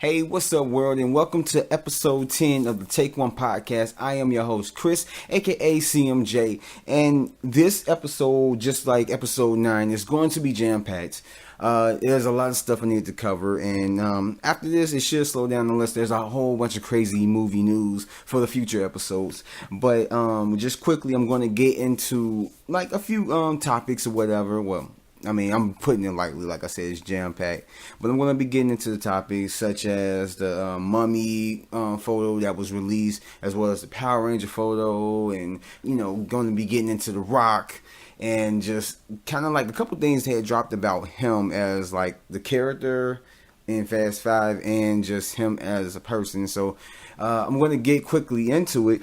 Hey, what's up, world, and welcome to episode 10 of the Take One podcast. I am your host, Chris, aka CMJ, and this episode, just like episode 9, is going to be jam-packed. There's a lot of stuff I need to cover, and after this, it should slow down unless there's a whole bunch of crazy movie news for the future episodes. But just quickly, I'm going to get into like a few topics or whatever. Well, I mean, I'm putting it lightly, like I said, it's jam-packed. But I'm going to be getting into the topics such as the Mummy photo that was released, as well as the Power Ranger photo, and, going to be getting into The Rock, and just kind of like a couple things they had dropped about him as, like, the character in Fast 5 and just him as a person. So I'm going to get quickly into it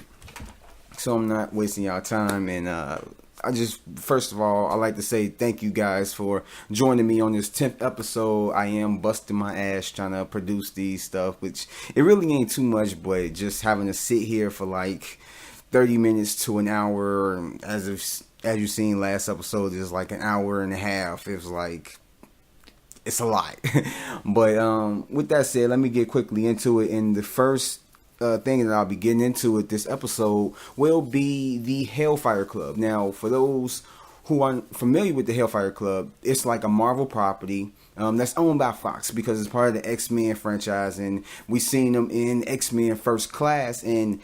so I'm not wasting y'all time, and first of all, I'd like to say thank you guys for joining me on this 10th episode. I am busting my ass trying to produce these stuff, which it really ain't too much, but just having to sit here for like 30 minutes to an hour, as you've seen last episode, is like an hour and a half. It's a lot. But with that said, let me get quickly into it. And the first thing that I'll be getting into with this episode will be the Hellfire Club. Now, for those who aren't familiar with the Hellfire Club, it's like a Marvel property that's owned by Fox because it's part of the X-Men franchise, and we've seen them in X-Men First Class, and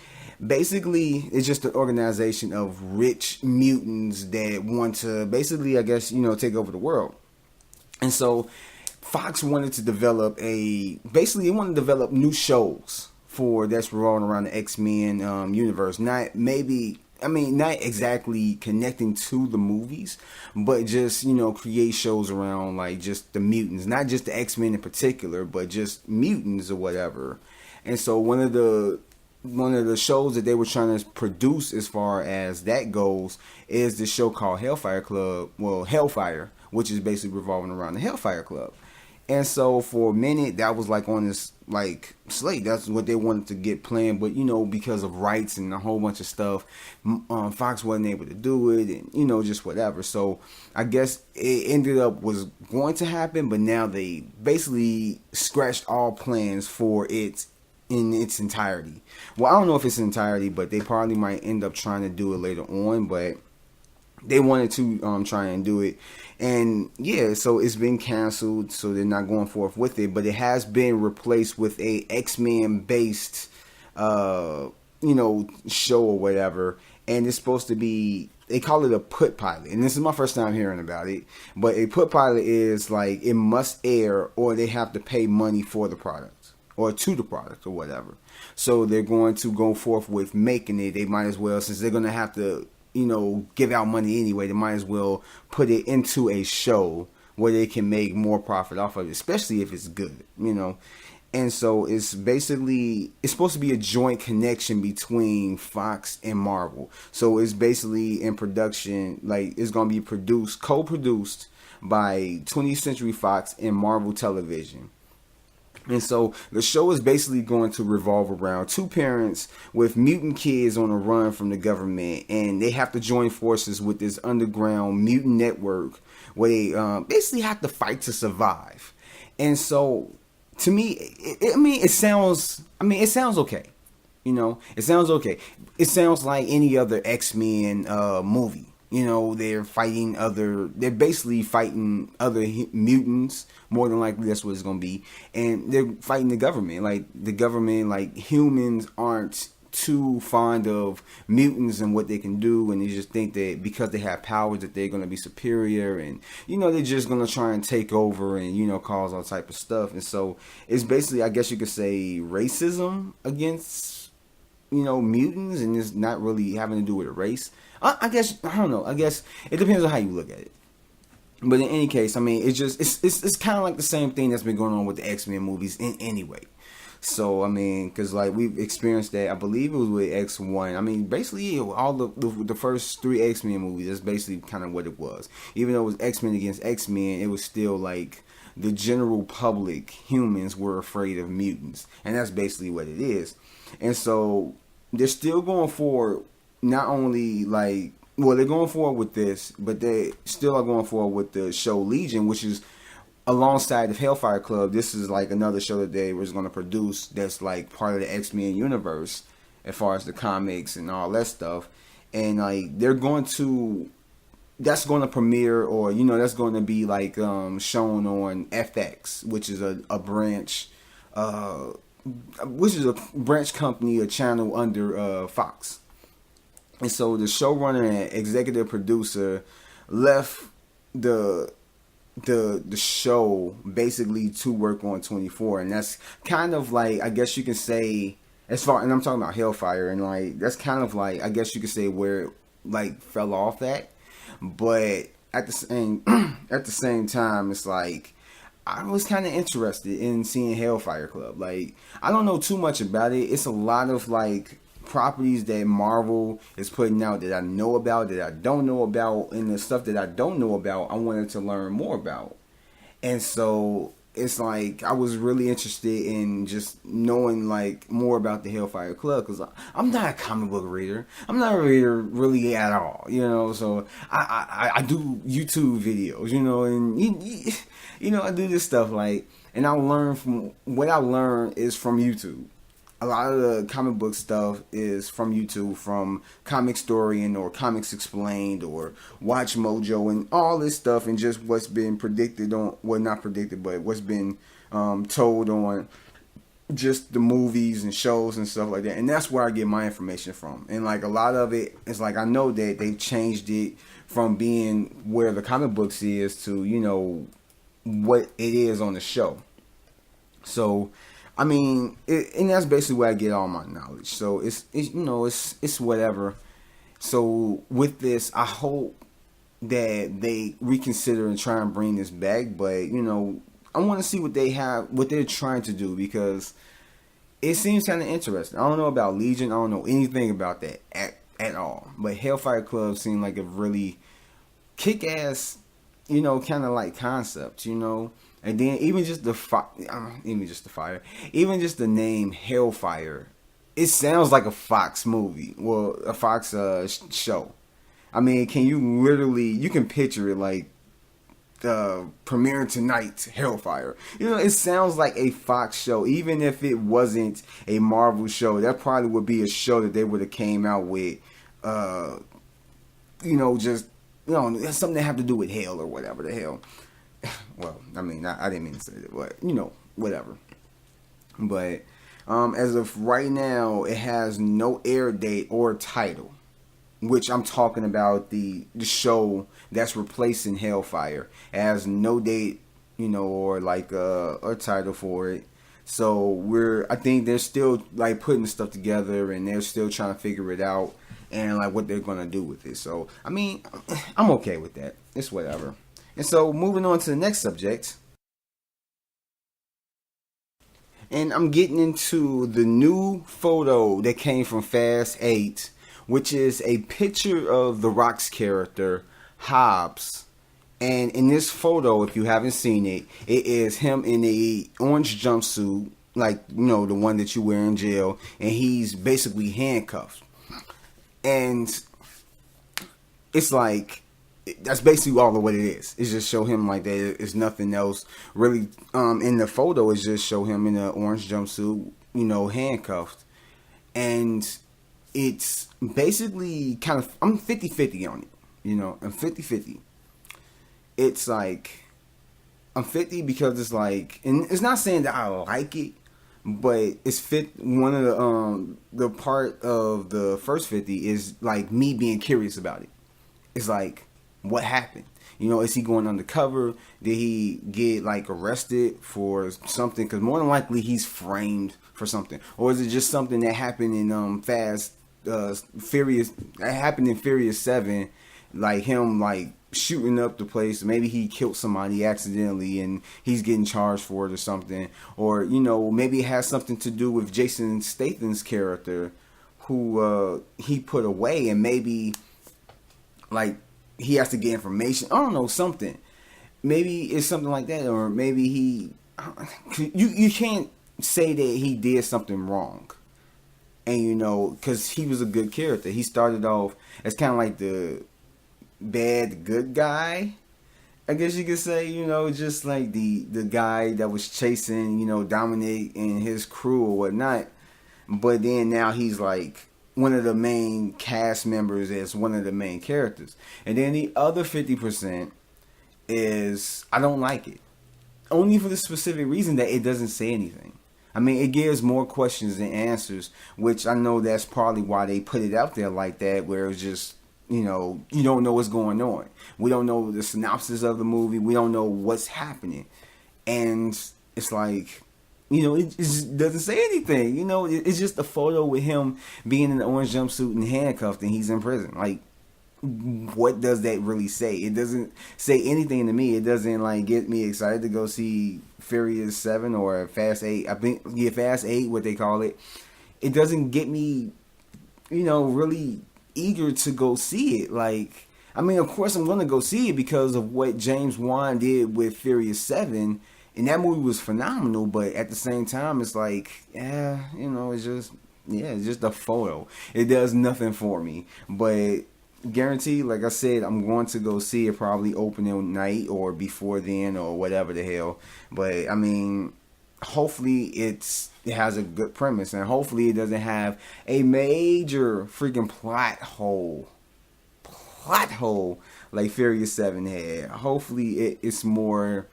basically it's just an organization of rich mutants that want to basically, I guess, take over the world. And so Fox wanted to develop new shows that's revolving around the X-Men universe. Not exactly connecting to the movies, but just, create shows around like just the mutants, not just the X-Men in particular, but just mutants or whatever. And so one of the shows that they were trying to produce as far as that goes is this show called Hellfire Club. Well, Hellfire, which is basically revolving around the Hellfire Club. And so for a minute, that was like on this like slate. That's what they wanted to get planned. But, because of rights and a whole bunch of stuff, Fox wasn't able to do it, and, just whatever. So I guess it ended up was going to happen, but now they basically scratched all plans for it in its entirety. Well, I don't know if it's entirety, but they probably might end up trying to do it later on, but they wanted to try and do it. And yeah, so it's been canceled, so they're not going forth with it, but it has been replaced with a X-Men based show or whatever. And it's supposed to be, they call it a put pilot, and this is my first time hearing about it. But a put pilot is like it must air, or they have to pay money for the product, or to the product, or whatever. So they're going to go forth with making it. They might as well, since they're going to have to give out money anyway, they might as well put it into a show where they can make more profit off of it, especially if it's good, And so it's supposed to be a joint connection between Fox and Marvel. So it's basically in production, like it's going to be co-produced by 20th Century Fox and Marvel Television. And so the show is basically going to revolve around two parents with mutant kids on a run from the government, and they have to join forces with this underground mutant network where they basically have to fight to survive. And so, to me, it sounds okay. It sounds okay. It sounds like any other X-Men movie. They're basically fighting other mutants. More than likely, that's what it's going to be. And they're fighting the government. Like humans aren't too fond of mutants and what they can do. And they just think that because they have powers that they're going to be superior. And, they're just going to try and take over and, cause all type of stuff. And so it's basically, I guess you could say, racism against, mutants. And it's not really having to do with a race. I don't know. I guess it depends on how you look at it. But in any case, it's kind of like the same thing that's been going on with the X-Men movies in any way. So, because like we've experienced that, I believe it was with X1. Basically all the first 3 X-Men movies, that's basically kind of what it was. Even though it was X-Men against X-Men, it was still like the general public, humans were afraid of mutants. And that's basically what it is. And so they're still going forward. Not only they're going forward with this, but they still are going forward with the show Legion, which is alongside of Hellfire Club, this is like another show that they was going to produce that's like part of the X-Men universe as far as the comics and all that stuff. And like they're going to, that's going to premiere, or that's going to be like shown on FX, which is a branch, which is a branch company, a channel under Fox. And so the showrunner and executive producer left the show basically to work on 24, and that's kind of like, I guess you can say, as far, and I'm talking about Hellfire, and like that's kind of like, I guess you could say, where it like fell off at. But at the same time, it's like I was kind of interested in seeing Hellfire Club. Like, I don't know too much about it. It's a lot of like properties that Marvel is putting out that I know about, that I don't know about, and the stuff that I don't know about, I wanted to learn more about. And so it's like I was really interested in just knowing like more about the Hellfire Club, because I'm not a comic book reader. I'm not a reader really at all, So I do YouTube videos, and I do this stuff like, and I learn from what I learn is from YouTube. A lot of the comic book stuff is from YouTube, from Comic Historian or Comics Explained or Watch Mojo and all this stuff, and just what's been predicted on, well, not predicted, but what's been told on just the movies and shows and stuff like that. And that's where I get my information from. And like a lot of it is like, I know that they've changed it from being where the comic books is to, what it is on the show. So, I mean, and that's basically where I get all my knowledge. So it's whatever. So with this, I hope that they reconsider and try and bring this back. But I want to see what they're trying to do, because it seems kind of interesting. I don't know about Legion. I don't know anything about that at all. But Hellfire Club seemed like a really kick-ass, kind of like concept, And then even just the name Hellfire, it sounds like a Fox movie, well, a Fox show. I mean, you can picture it like premiering tonight, Hellfire. It sounds like a Fox show. Even if it wasn't a Marvel show, that probably would be a show that they would have came out with, just something that have to do with hell or whatever the hell. Well, I mean, I didn't mean to say that, but whatever. But as of right now, it has no air date or title, which I'm talking about the show that's replacing Hellfire. It has no date, or like a title for it. So I think they're still like putting stuff together, and they're still trying to figure it out and like what they're gonna do with it. So I mean, I'm okay with that. It's whatever. And so, moving on to the next subject. And I'm getting into the new photo that came from Fast 8, which is a picture of The Rock's character, Hobbs. And in this photo, if you haven't seen it, it is him in a orange jumpsuit, like, the one that you wear in jail. And he's basically handcuffed. And it's like, that's basically all of what it is. It's just show him like that. It's nothing else really. In the photo, it's just show him in an orange jumpsuit, handcuffed. And it's basically kind of, I'm 50-50 on it. I'm 50-50. It's like, I'm 50 because it's like, and it's not saying that I like it, but it's one of the part of the first 50 is like me being curious about it. It's like, what happened? Is he going undercover? Did he get like arrested for something? Because more than likely he's framed for something. Or is it just something that happened in Furious? That happened in Furious 7, like him like shooting up the place. Maybe he killed somebody accidentally and he's getting charged for it or something. Or maybe it has something to do with Jason Statham's character, who he put away, and maybe like he has to get information. I don't know, something. Maybe it's something like that, or maybe you can't say that he did something wrong. And because he was a good character. He started off as kind of like the bad good guy, I guess you could say, just like the guy that was chasing, Dominic and his crew or whatnot. But then now he's like one of the main cast members as one of the main characters. And then the other 50% is I don't like it. Only for the specific reason that it doesn't say anything. I mean, it gives more questions than answers, which I know that's probably why they put it out there like that, where it's just, you don't know what's going on. We don't know the synopsis of the movie. We don't know what's happening. And it's like, it just doesn't say anything. It's just a photo with him being in the orange jumpsuit and handcuffed and he's in prison. Like, what does that really say? It doesn't say anything to me. It doesn't like get me excited to go see Furious 7 or Fast 8. I think Fast 8, what they call it. It doesn't get me, really eager to go see it. Like, I mean, of course I'm going to go see it because of what James Wan did with Furious 7, and that movie was phenomenal. But at the same time, it's like, it's just a photo. It does nothing for me. But guaranteed, like I said, I'm going to go see it probably opening night or before then or whatever the hell. But I mean, hopefully it has a good premise, and hopefully it doesn't have a major freaking plot hole like Furious 7 had. Hopefully it's more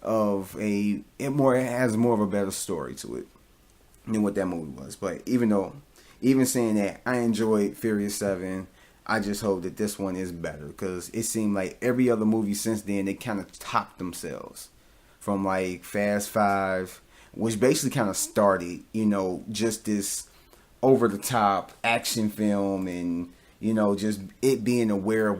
of it has more of a better story to it than what that movie was. But even saying that, I enjoyed Furious 7. I just hope that this one is better, because it seemed like every other movie since then, they kind of topped themselves. From like Fast 5, which basically kind of started, just this over the top action film, and, just it being aware of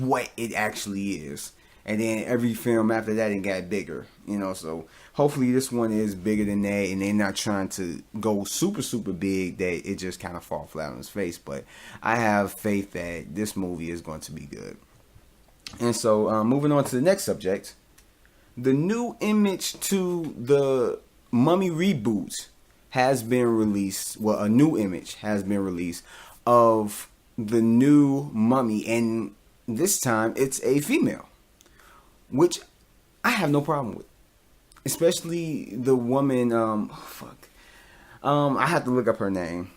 what it actually is. And then every film after that, it got bigger, so hopefully this one is bigger than that, and they're not trying to go super, super big that it just kind of fall flat on its face. But I have faith that this movie is going to be good. And so moving on to the next subject, the new image to the Mummy reboot has been released. Well, a new image has been released of the new Mummy, and this time it's a female, which I have no problem with. Especially the woman, I have to look up her name.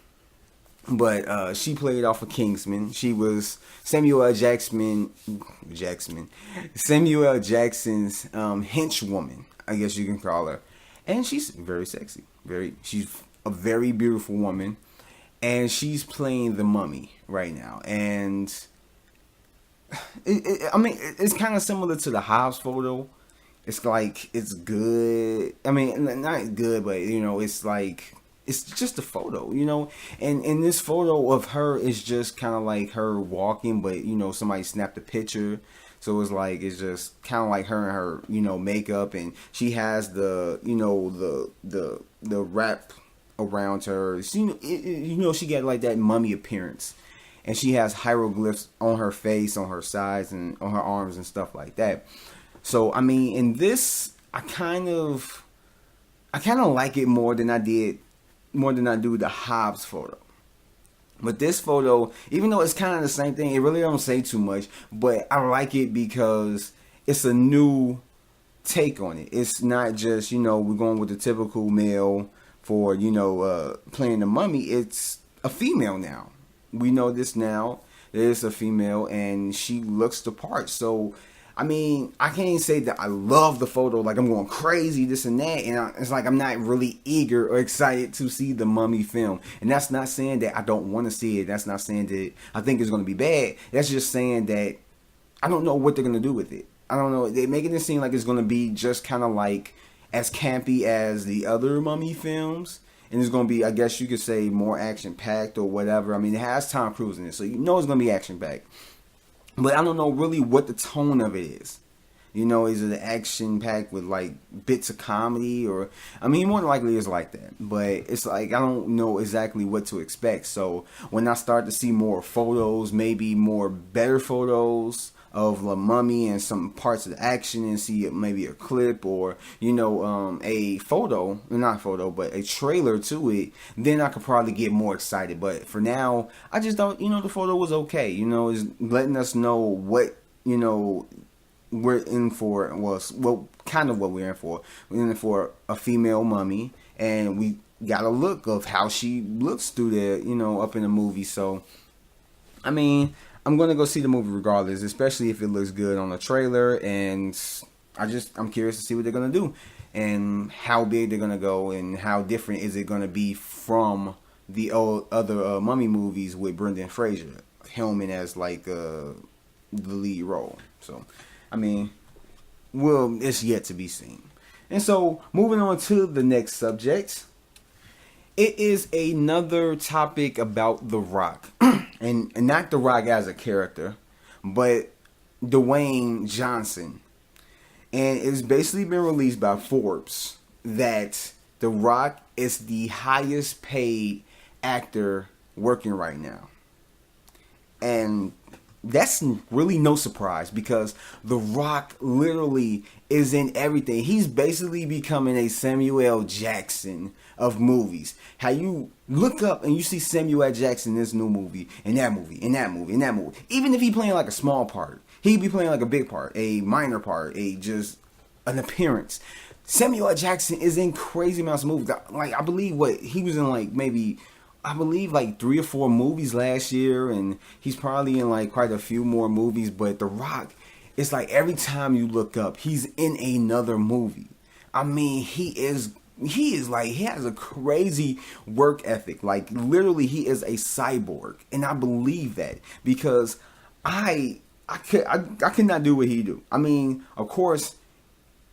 But she played off of Kingsman. She was Samuel L. Jackson's henchwoman, I guess you can call her. And she's very sexy. She's a very beautiful woman. And she's playing the Mummy right now. And it's kind of similar to the Hobbs photo. It's like, it's good. I mean, not good, but, it's like, it's just a photo, And in this photo of her is just kind of like her walking, but, somebody snapped a picture. So it's like, it's just kind of like her and her, makeup. And she has the, the wrap around her. She got like that mummy appearance. And she has hieroglyphs on her face, on her sides, and on her arms and stuff like that. So, I mean, in this, I kind of like it more than I do the Hobbs photo. But this photo, even though it's kind of the same thing, it really don't say too much. But I like it because it's a new take on it. It's not just, we're going with the typical male for, playing the mummy. It's a female now. We know this now. There's a female, and she looks the part. So, I mean, I can't say that I love the photo, like I'm going crazy, this and that, and it's like I'm not really eager or excited to see the Mummy film. And that's not saying that I don't want to see it. That's not saying that I think it's going to be bad. That's just saying that I don't know what they're going to do with it. I don't know. They're making it seem like it's going to be just kind of like as campy as the other Mummy films. And it's going to be, I guess you could say, more action-packed or whatever. I mean, it has Tom Cruise in it, so it's going to be action-packed. But I don't know really what the tone of it is. Is it action packed with like bits of comedy, or more than likely it's like that. But it's like I don't know exactly what to expect. So when I start to see more photos, maybe more better photos of the Mummy and some parts of the action, and see maybe a clip or a photo, not photo, but a trailer to it, then I could probably get more excited. But for now, I just don't. The photo was okay. It's letting us know what we're in for was well, kind of what we're in for. We're in for a female mummy, and we got a look of how she looks through there, up in the movie. So, I mean, I'm gonna go see the movie regardless, especially if it looks good on the trailer, and I'm curious to see what they're gonna do, and how big they're gonna go, and how different is it gonna be from the other mummy movies with Brendan Fraser helming as like the lead role. So, I mean, well, it's yet to be seen. And so, moving on to the next subject, it is another topic about The Rock, and not The Rock as a character, but Dwayne Johnson. And it's basically been released by Forbes that The Rock is the highest paid actor working right now. And that's really no surprise, because The Rock literally is in everything. He's basically becoming a Samuel L. Jackson of movies. How you look up and you see Samuel L. Jackson in this new movie, in that movie, in that movie, in that movie. Even if he's playing like a small part, he'd be playing like a big part, a minor part, just an appearance. Samuel L. Jackson is in crazy amounts of movies. Like, I believe he was in like 3 or 4 movies last year, and he's probably in like quite a few more movies. But The Rock, it's like every time you look up, he's in another movie. I mean, he has a crazy work ethic. Like, literally, he is a cyborg, and I believe that, because I cannot do what he do. I mean, of course,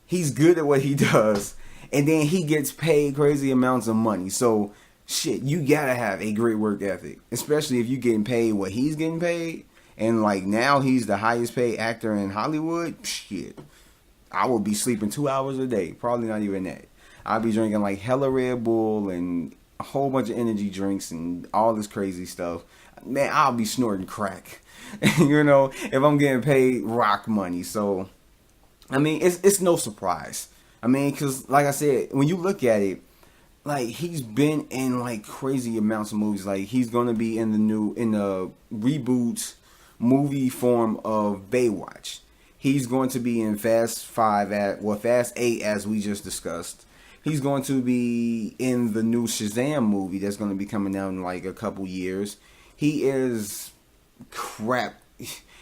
he's good at what he does, and then he gets paid crazy amounts of money. So, shit, you gotta have a great work ethic, especially if you're getting paid what he's getting paid. And like, now he's the highest paid actor in Hollywood. Shit, I would be sleeping 2 hours a day, probably not even that. I'd be drinking like hella Red Bull and a whole bunch of energy drinks and all this crazy stuff. Man, I'll be snorting crack, if I'm getting paid rock money. So, I mean, it's no surprise. I mean, because like I said, when you look at it, like, he's been in like crazy amounts of movies. Like, he's gonna be in the reboot movie form of Baywatch. He's going to be in Fast 8, as we just discussed. He's going to be in the new Shazam movie that's going to be coming out in like a couple years. He is crap.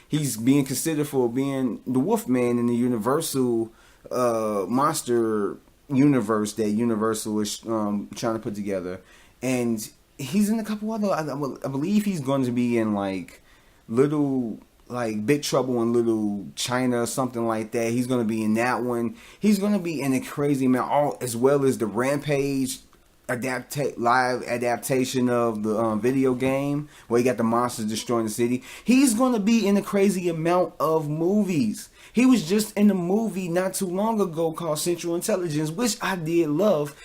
He's being considered for being the Wolfman in the Universal monster universe that Universal is trying to put together. And he's in a couple other, I believe he's going to be in like Big Trouble in Little China, something like that. He's going to be in that one. He's going to be in a crazy amount, as well as the Rampage live adaptation of the video game where you got the monsters destroying the city. He's going to be in a crazy amount of movies. He was just in a movie not too long ago called Central Intelligence, which I did love.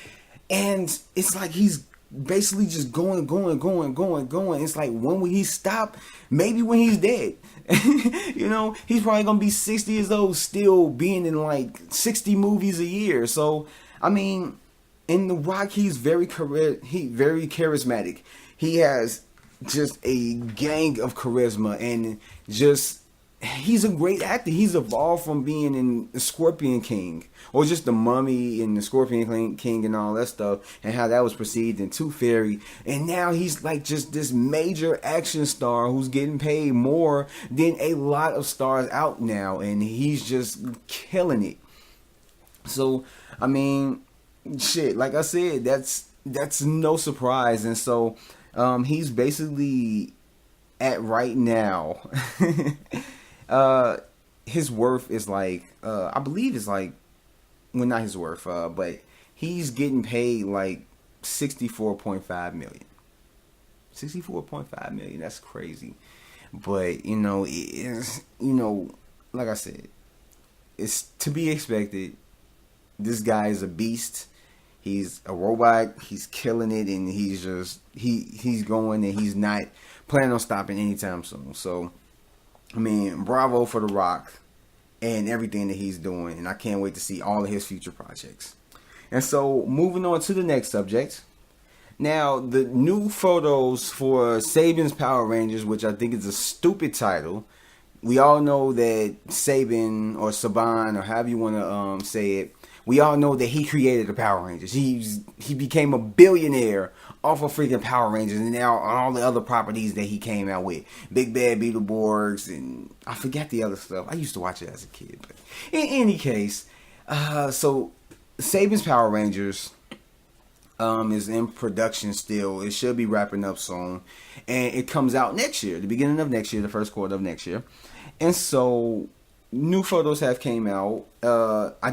And it's like he's basically just going. It's like, when will he stop? Maybe when he's dead. He's probably going to be 60 years old still being in like 60 movies a year. So, I mean, in The Rock, he's very charismatic. He has just a gang of charisma, and he's a great actor. He's evolved from being in the Scorpion King, or just the Mummy and the Scorpion King and all that stuff, and how that was perceived in Tooth Fairy. And now he's like just this major action star who's getting paid more than a lot of stars out now, and he's just killing it. So, I mean, shit, like I said, that's no surprise. And so, he's basically at right now. His worth is like, I believe it's like, well, not his worth, but he's getting paid like $64.5 million. $64.5 million, that's crazy. But, it's, like I said, it's to be expected. This guy is a beast. He's a robot. He's killing it, and he's going, and he's not planning on stopping anytime soon. So, I mean, bravo for The Rock and everything that he's doing, and I can't wait to see all of his future projects. And so, moving on to the next subject. Now, the new photos for Saban's Power Rangers, which I think is a stupid title. we all know that Saban or Saban or however you want to say it, we all know that he created the Power Rangers. He became a billionaire off of freaking Power Rangers and now on all the other properties that he came out with. Big Bad Beetleborgs and I forget the other stuff. I used to watch it as a kid. But in any case, so Saban's Power Rangers is in production still. It should be wrapping up soon. And it comes out next year, the beginning of next year, the first quarter of next year. And so new photos have came out. I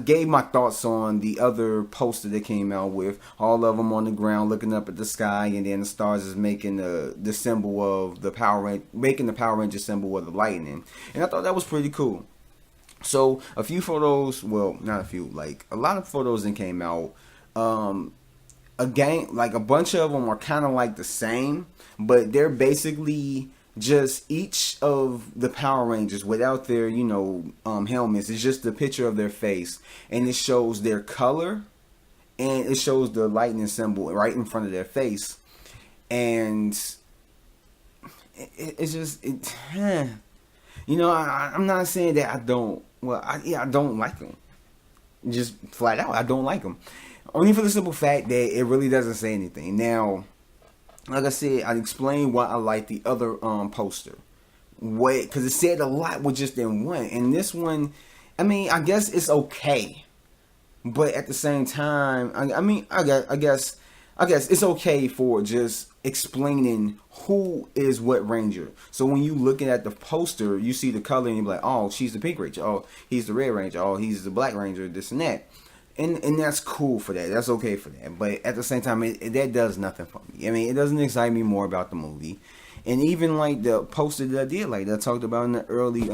gave my thoughts on the other poster that came out with all of them on the ground looking up at the sky, and then the stars is making the symbol of the making the Power Ranger symbol of the lightning. And I thought that was pretty cool. So a few photos, well, not a few, like a lot of photos that came out. Again, like a bunch of them are kind of like the same, but they're basically just each of the Power Rangers without their, helmets. It's just the picture of their face, and it shows their color, and it shows the lightning symbol right in front of their face, and it's just I'm not saying that I don't. Well, I don't like them. Just flat out, I don't like them. Only for the simple fact that it really doesn't say anything. Now, like I said, I explained why I like the other poster. Because it said a lot with just in one. And this one, I mean, I guess it's okay. But at the same time, I guess it's okay for just explaining who is what Ranger. So when you looking at the poster, you see the color and you're like, oh, she's the Pink Ranger. Oh, he's the Red Ranger. Oh, he's the Black Ranger, this and that. And that's cool for that. That's okay for that. But at the same time, that does nothing for me. I mean, it doesn't excite me more about the movie. And even like the poster that I did, like that I talked about in the early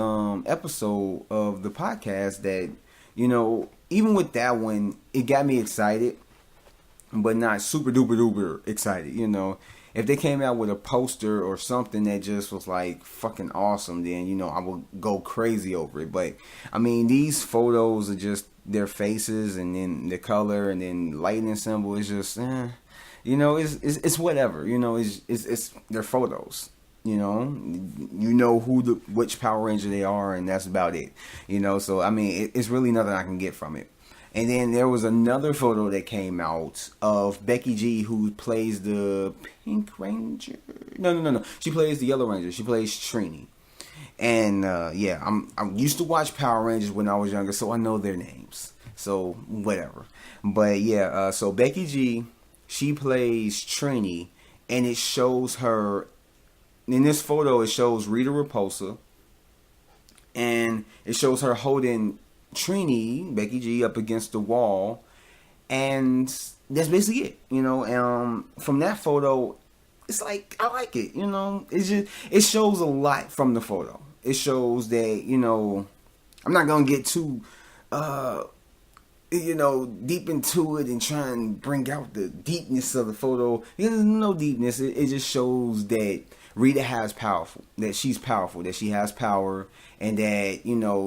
episode of the podcast, that, even with that one, it got me excited, but not super duper duper excited, If they came out with a poster or something that just was like fucking awesome, then, I would go crazy over it. But, I mean, these photos are just their faces and then the color and then lightning symbol is just, it's whatever, it's their photos, which Power Ranger they are, and that's about it, so, I mean, it's really nothing I can get from it. And then there was another photo that came out of Becky G, who plays the Pink Ranger. No. She plays the Yellow Ranger. She plays Trini. And I used to watch Power Rangers when I was younger, so I know their names. So whatever. But yeah, so Becky G, she plays Trini, and it shows her. In this photo, it shows Rita Repulsa, and it shows her holding Trini, Becky G, up against the wall, and that's basically it, from that photo, it's like, I like it, it's just, it shows a lot from the photo. It shows that, I'm not gonna get too, deep into it and try and bring out the deepness of the photo. There's no deepness. It just shows that Rita has that she's powerful, that she has power, and that,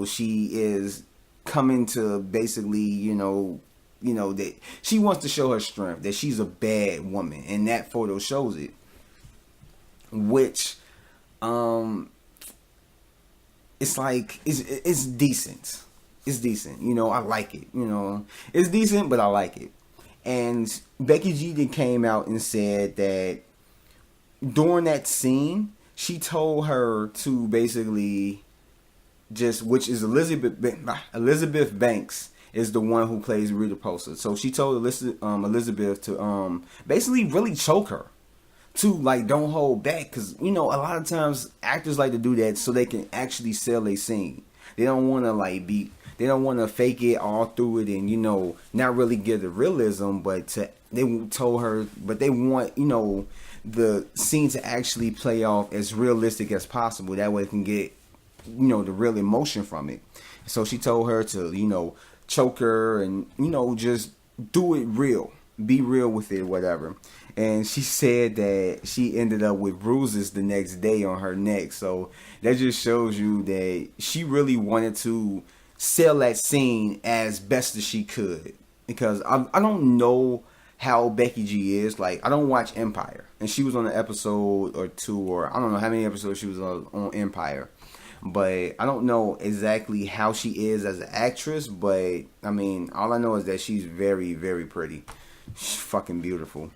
she is coming to basically, that she wants to show her strength, that she's a bad woman, and that photo shows it. Which, it's like, it's decent. It's decent, I like it, It's decent, but I like it. And Becky G then came out and said that during that scene, she told her to basically which is Elizabeth Banks is the one who plays Rita Repulsa. So she told Elizabeth to basically really choke her, to like don't hold back, because a lot of times actors like to do that so they can actually sell a scene. They don't want to they don't want to fake it all through it and not really give the realism, but they told her, but they want the scene to actually play off as realistic as possible. That way they can get the real emotion from it. So she told her to choke her and just do it real, be real with it, whatever. And she said that she ended up with bruises the next day on her neck. So that just shows you that she really wanted to sell that scene as best as she could, because I don't know how Becky G is. Like, I don't watch Empire, and she was on an episode or two, or I don't know how many episodes she was on Empire, but I don't know exactly how she is as an actress. But I mean, all I know is that she's very, very pretty. She's fucking beautiful.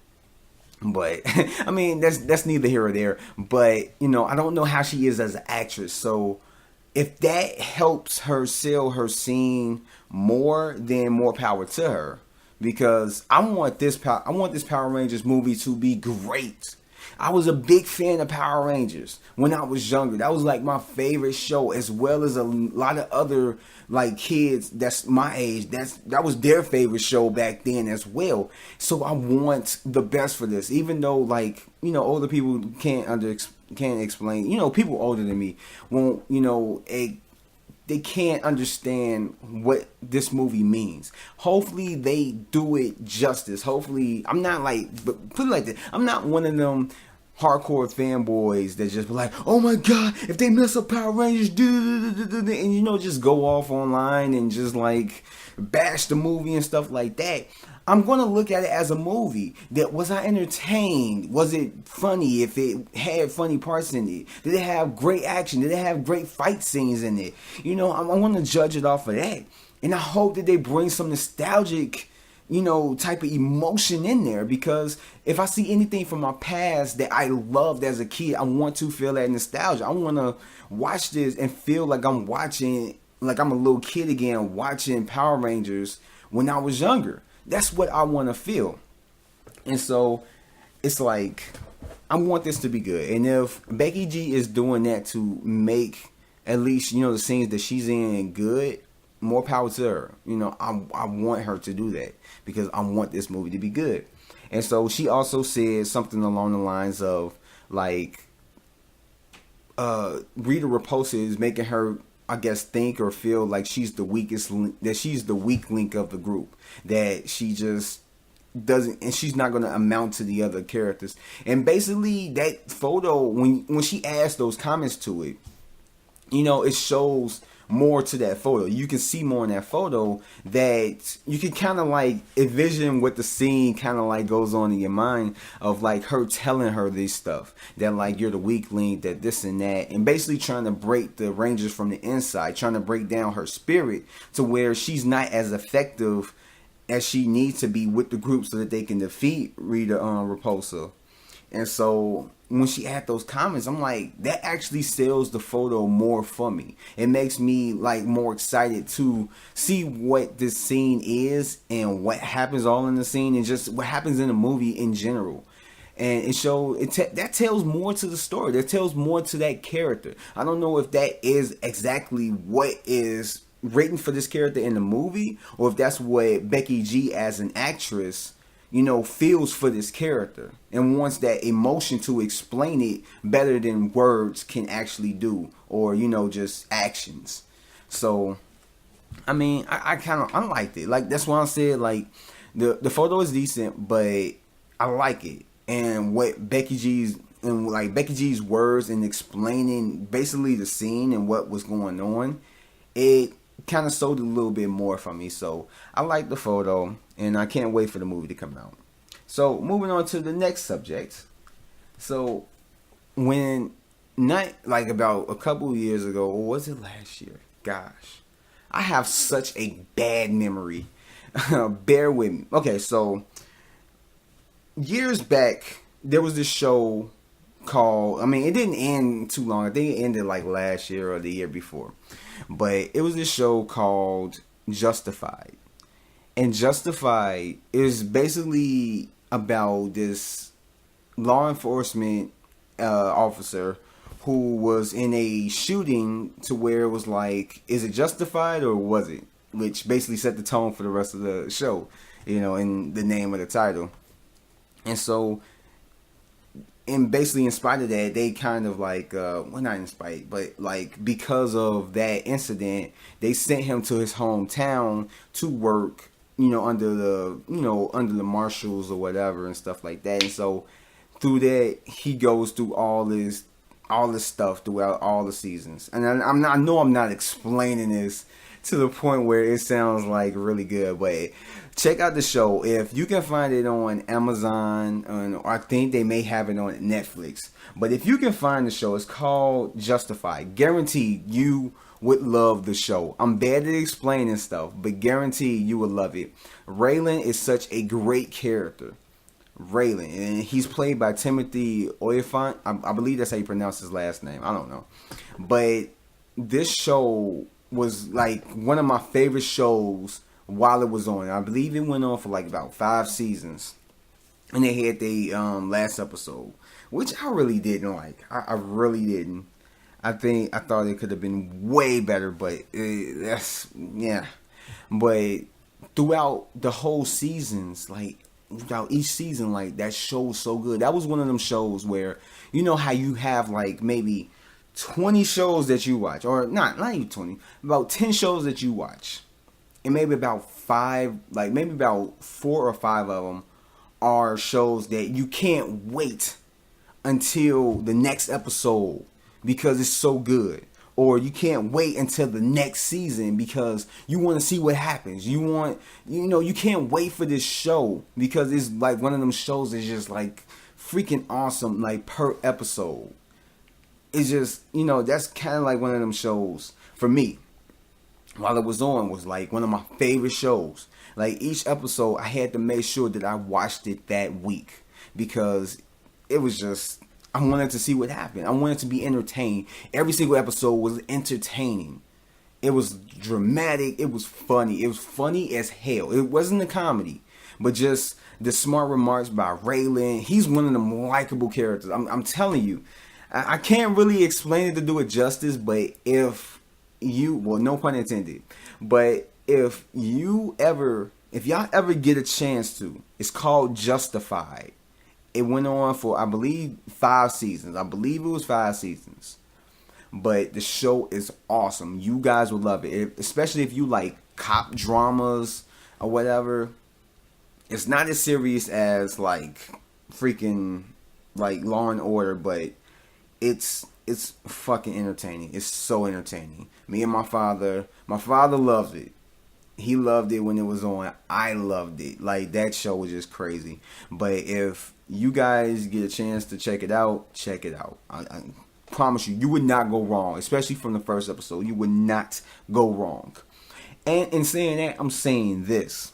But I mean, that's neither here or there. But you know, I don't know how she is as an actress. So if that helps her sell her scene more, then more power to her. Because I want this Power Rangers movie to be great. I was a big fan of Power Rangers when I was younger. That was like my favorite show, as well as a lot of other like kids that's my age. That was their favorite show back then as well. So I want the best for this, even though like you know older people can't explain. You know, people older than me won't. You know, they can't understand what this movie means. Hopefully they do it justice. Hopefully I'm not like, but put it like that. I'm not one of them hardcore fanboys that just be like, oh my god, if they mess up Power Rangers, and you know, just go off online and just like bash the movie and stuff like that. I'm gonna look at it as a movie. That was I entertained? Was it funny? If it had funny parts in it, did it have great action? Did it have great fight scenes in it? You know, I want to judge it off of that, and I hope that they bring some nostalgic, you know, type of emotion in there. Because if I see anything from my past that I loved as a kid, I want to feel that nostalgia. I want to watch this and feel like I'm watching, like I'm a little kid again, watching Power Rangers when I was younger. That's what I want to feel. And so it's like, I want this to be good. And if Becky G is doing that to make at least, you know, the scenes that she's in good, more power to her. You know, I want her to do that because I want this movie to be good. And so she also said something along the lines of like, Rita Repulsa is making her, I guess, think or feel like she's the weakest link, that she's the weak link of the group, that she just doesn't, and she's not going to amount to the other characters. And basically that photo, when she adds those comments to it, you know, it shows more to that photo. You can see more in that photo, that you can kind of like envision what the scene kind of like goes on in your mind of like her telling her this stuff, that like you're the weak link, that this and that, and basically trying to break the Rangers from the inside, trying to break down her spirit to where she's not as effective as she needs to be with the group so that they can defeat Rita Repulsa. And so when she had those comments, I'm like, that actually sells the photo more for me. It makes me like more excited to see what this scene is and what happens all in the scene and just what happens in the movie in general. And it shows that tells more to the story. That tells more to that character. I don't know if that is exactly what is written for this character in the movie, or if that's what Becky G as an actress, you know, feels for this character and wants that emotion to explain it better than words can actually do, or, you know, just actions. So, I mean, I liked it. Like, that's why I said, like, the photo is decent, but I like it. And what Becky G's words and explaining basically the scene and what was going on, it kind of sold a little bit more for me. So I like the photo, and I can't wait for the movie to come out. So moving on to the next subject. So when not like about a couple years ago, or was it last year? Gosh, I have such a bad memory. Bear with me. Okay, so years back there was this show called, I mean, it didn't end too long. I think it ended like last year or the year before. But it was this show called Justified. And Justified is basically about this law enforcement officer who was in a shooting to where it was like, is it justified or was it? Which basically set the tone for the rest of the show, you know, in the name of the title. And so, and basically in spite of that, they kind of like, well, not in spite, but like because of that incident, they sent him to his hometown to work, you know, under the marshals or whatever and stuff like that. And so through that, he goes through all this stuff throughout all the seasons. And I know I'm not explaining this to the point where it sounds like really good. But check out the show if you can find it on Amazon, or I think they may have it on Netflix. But if you can find the show, it's called Justified. Guaranteed you would love the show. I'm bad at explaining stuff, but guaranteed you would love it. Raylan is such a great character. Raylan, and he's played by Timothy Olyphant. I believe that's how you pronounce his last name. I don't know, but this show was like one of my favorite shows while it was on. I believe it went on for like about 5 seasons, and they had the last episode, which I really didn't like. I really didn't. I thought it could have been way better, but that's yeah. But throughout the whole seasons, like throughout each season, like that show was so good. That was one of them shows where you know how you have like maybe 20 shows that you watch, or not even 20, about 10 shows that you watch, and maybe about 5, like maybe about 4 or 5 of them are shows that you can't wait until the next episode because it's so good, or you can't wait until the next season because you want to see what happens. You can't wait for this show because it's like one of them shows that's just like freaking awesome, like per episode. It's just, that's kind of like one of them shows for me. While it was on, was like one of my favorite shows. Like each episode, I had to make sure that I watched it that week because it was just, I wanted to see what happened. I wanted to be entertained. Every single episode was entertaining. It was dramatic. It was funny. It was funny as hell. It wasn't a comedy, but just the smart remarks by Raylan. He's one of them likable characters. I'm telling you. I can't really explain it to do it justice, but if you, well, no pun intended, but if y'all ever get a chance to, it's called Justified. It went on for, I believe, 5 seasons. I believe it was 5 seasons. But the show is awesome. You guys will love it, especially if you like cop dramas or whatever. It's not as serious as like freaking like Law and Order, but it's fucking entertaining. It's so entertaining. Me and my father loved it. He loved it when it was on. I loved it. Like, that show was just crazy. But if you guys get a chance to check it out, check it out. I promise you would not go wrong. Especially from the first episode. You would not go wrong. And in saying that, I'm saying this.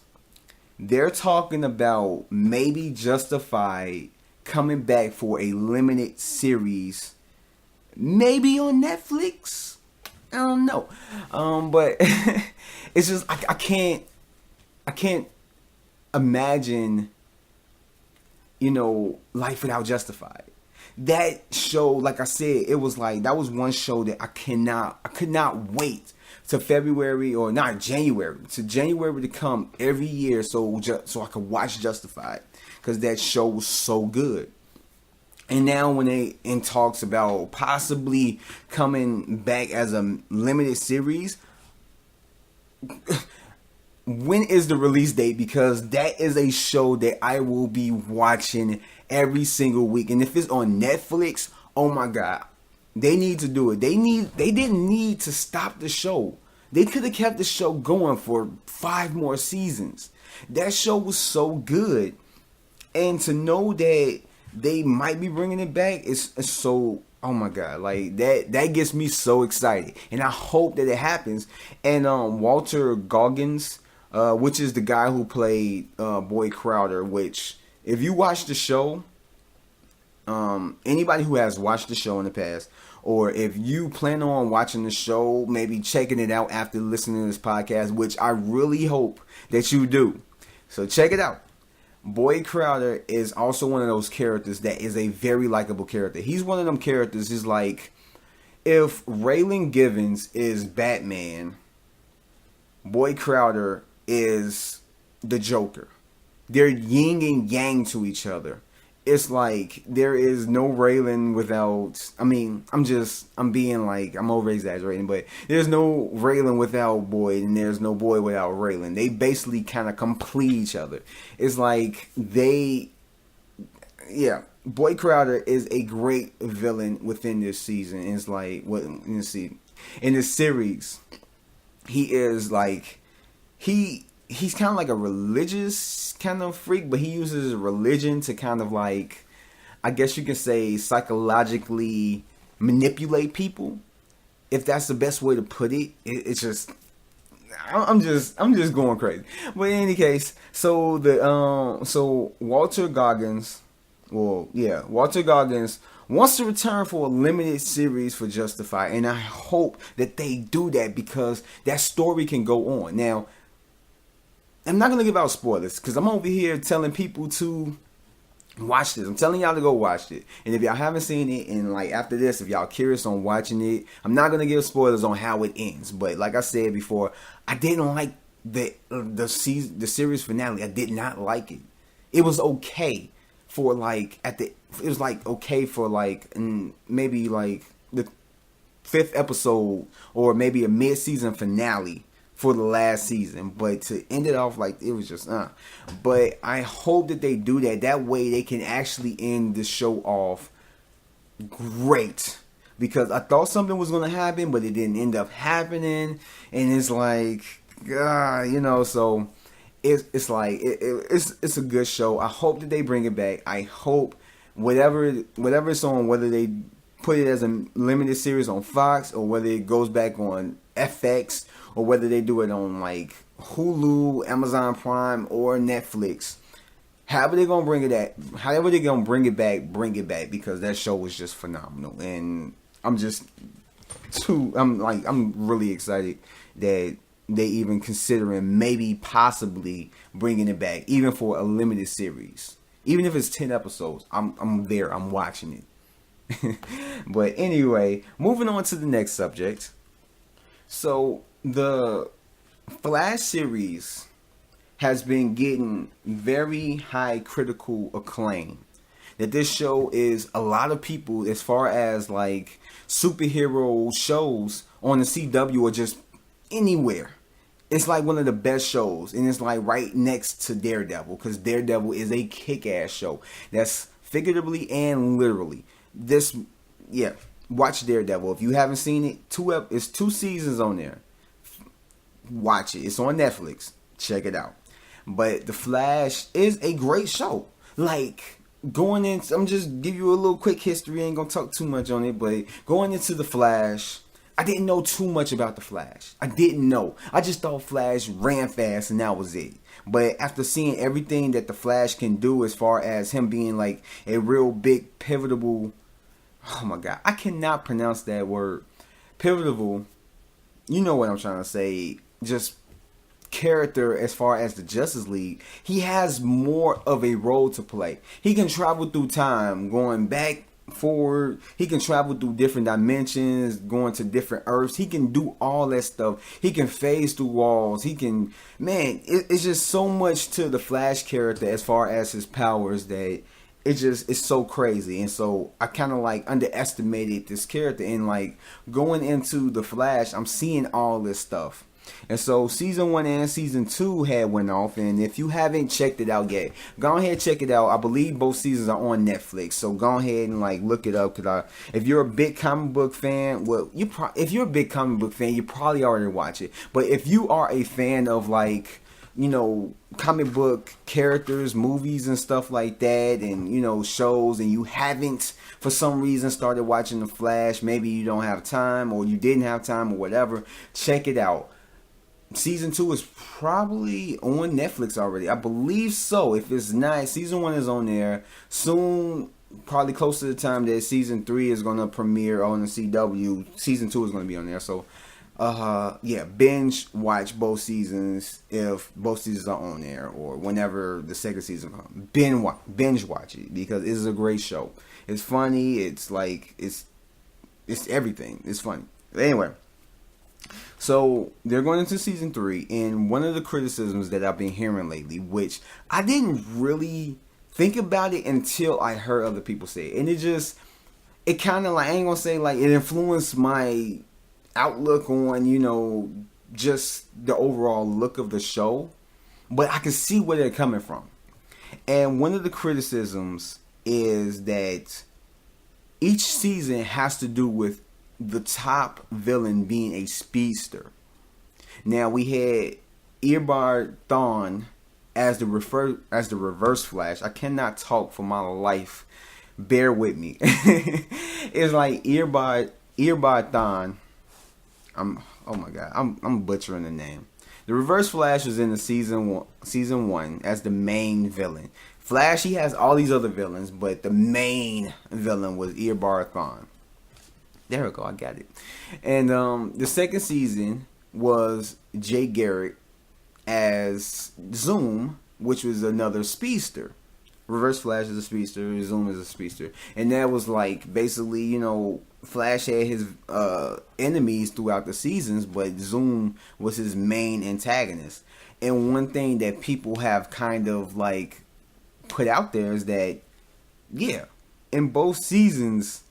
They're talking about maybe Justified coming back for a limited series. Maybe on Netflix. I don't know. But it's just I can't imagine, life without Justified. That show, like I said, it was like that was one show that I could not wait to February, or not January, to January to come every year so I could watch Justified, because that show was so good. And now when they in talks about possibly coming back as a limited series, when is the release date? Because that is a show that I will be watching every single week. And if it's on Netflix, oh my God, they need to do it. They didn't need to stop the show. They could have kept the show going for 5 more seasons. That show was so good. And to know that they might be bringing it back, it's so, oh my God, like that gets me so excited, and I hope that it happens. And Walter Goggins, which is the guy who played Boy Crowder, which if you watch the show, anybody who has watched the show in the past, or if you plan on watching the show, maybe checking it out after listening to this podcast, which I really hope that you do, so check it out. Boy Crowder is also one of those characters that is a very likable character. He's one of them characters is like, if Raylan Givens is Batman, Boy Crowder is the Joker. They're yin and yang to each other. It's like there is no Raylan without, I'm over exaggerating, but there's no Raylan without Boyd, and there's no Boyd without Raylan. They basically kind of complete each other. It's like Boy Crowder is a great villain within this season. It's like, what in this series, he is like he's kind of like a religious kind of freak, but he uses religion to kind of like, I guess you can say, psychologically manipulate people. If that's the best way to put it, it's just I'm just going crazy. But in any case, so Walter Goggins, Walter Goggins wants to return for a limited series for Justified, and I hope that they do that because that story can go on. Now, I'm not gonna give out spoilers because I'm over here telling people to watch this. I'm telling y'all to go watch it. And if y'all haven't seen it, and like after this, if y'all curious on watching it, I'm not gonna give spoilers on how it ends. But like I said before, I didn't like the series finale. I did not like it. It was okay for like it was like okay for like maybe like the 5th episode or maybe a mid-season finale for the last season, but to end it off like it was just but I hope that they do that way they can actually end the show off great, because I thought something was going to happen but it didn't end up happening, and it's like so it's like it's a good show. I hope that they bring it back. I hope whatever it's on, whether they put it as a limited series on Fox or whether it goes back on FX or whether they do it on like Hulu, Amazon Prime, or Netflix. However they're gonna bring it back because that show was just phenomenal, and I'm really excited that they even considering maybe possibly bringing it back, even for a limited series, even if it's 10 episodes. I'm there. I'm watching it. But anyway, moving on to the next subject. So the Flash series has been getting very high critical acclaim. That this show is, a lot of people, as far as like superhero shows on the CW or just anywhere, it's like one of the best shows, and it's like right next to Daredevil, because Daredevil is a kick-ass show. That's figuratively and literally. Watch Daredevil. If you haven't seen it, it's 2 seasons on there. Watch it. It's on Netflix. Check it out. But The Flash is a great show. Like, going in, I'm just give you a little quick history. I ain't gonna talk too much on it, but going into The Flash, I didn't know too much about The Flash. I didn't know. I just thought Flash ran fast and that was it. But after seeing everything that The Flash can do, as far as him being like a real big pivotal, oh my god, I cannot pronounce that word. Pivotal, you know what I'm trying to say, just character as far as the Justice League, he has more of a role to play. He can travel through time, going back, forward. He can travel through different dimensions, going to different Earths. He can do all that stuff. He can phase through walls. He can, it's just so much to the Flash character as far as his powers that it's so crazy. And so I kind of like underestimated this character, and like going into The Flash, I'm seeing all this stuff. And so season 1 and season 2 had went off, and if you haven't checked it out yet, go ahead and check it out. I believe both seasons are on Netflix, so go ahead and like look it up. Cause if you're a big comic book fan, if you're a big comic book fan, you probably already watch it. But if you are a fan of like, comic book characters, movies and stuff like that, and shows, and you haven't for some reason started watching The Flash, maybe you don't have time or you didn't have time or whatever, check it out. Season 2 is probably on Netflix already. I believe so. If it's not, season 1 is on there. Soon, probably close to the time that season 3 is going to premiere on the CW, season 2 is going to be on there. So, binge watch both seasons if both seasons are on there, or whenever the second season comes. Binge watch it, because it's a great show. It's funny. It's like, it's everything. It's funny. Anyway. So they're going into season 3, and one of the criticisms that I've been hearing lately, which I didn't really think about it until I heard other people say it, and it kind of like, I ain't gonna say like it influenced my outlook on just the overall look of the show, but I can see where they're coming from. And one of the criticisms is that each season has to do with the top villain being a speedster. Now we had Eobard Thawne as the reverse Flash. I cannot talk for my life. Bear with me. It's like Eobard Thawne. Oh my god, I'm butchering the name. The Reverse Flash was in the season one as the main villain. Flash, he has all these other villains, but the main villain was Eobard Thawne. There we go, I got it. And the second season was Jay Garrick as Zoom, which was another speedster. Reverse Flash is a speedster, Zoom is a speedster. And that was like basically, you know, Flash had his enemies throughout the seasons, but Zoom was his main antagonist. And one thing that people have kind of like put out there is that, yeah, in both seasons,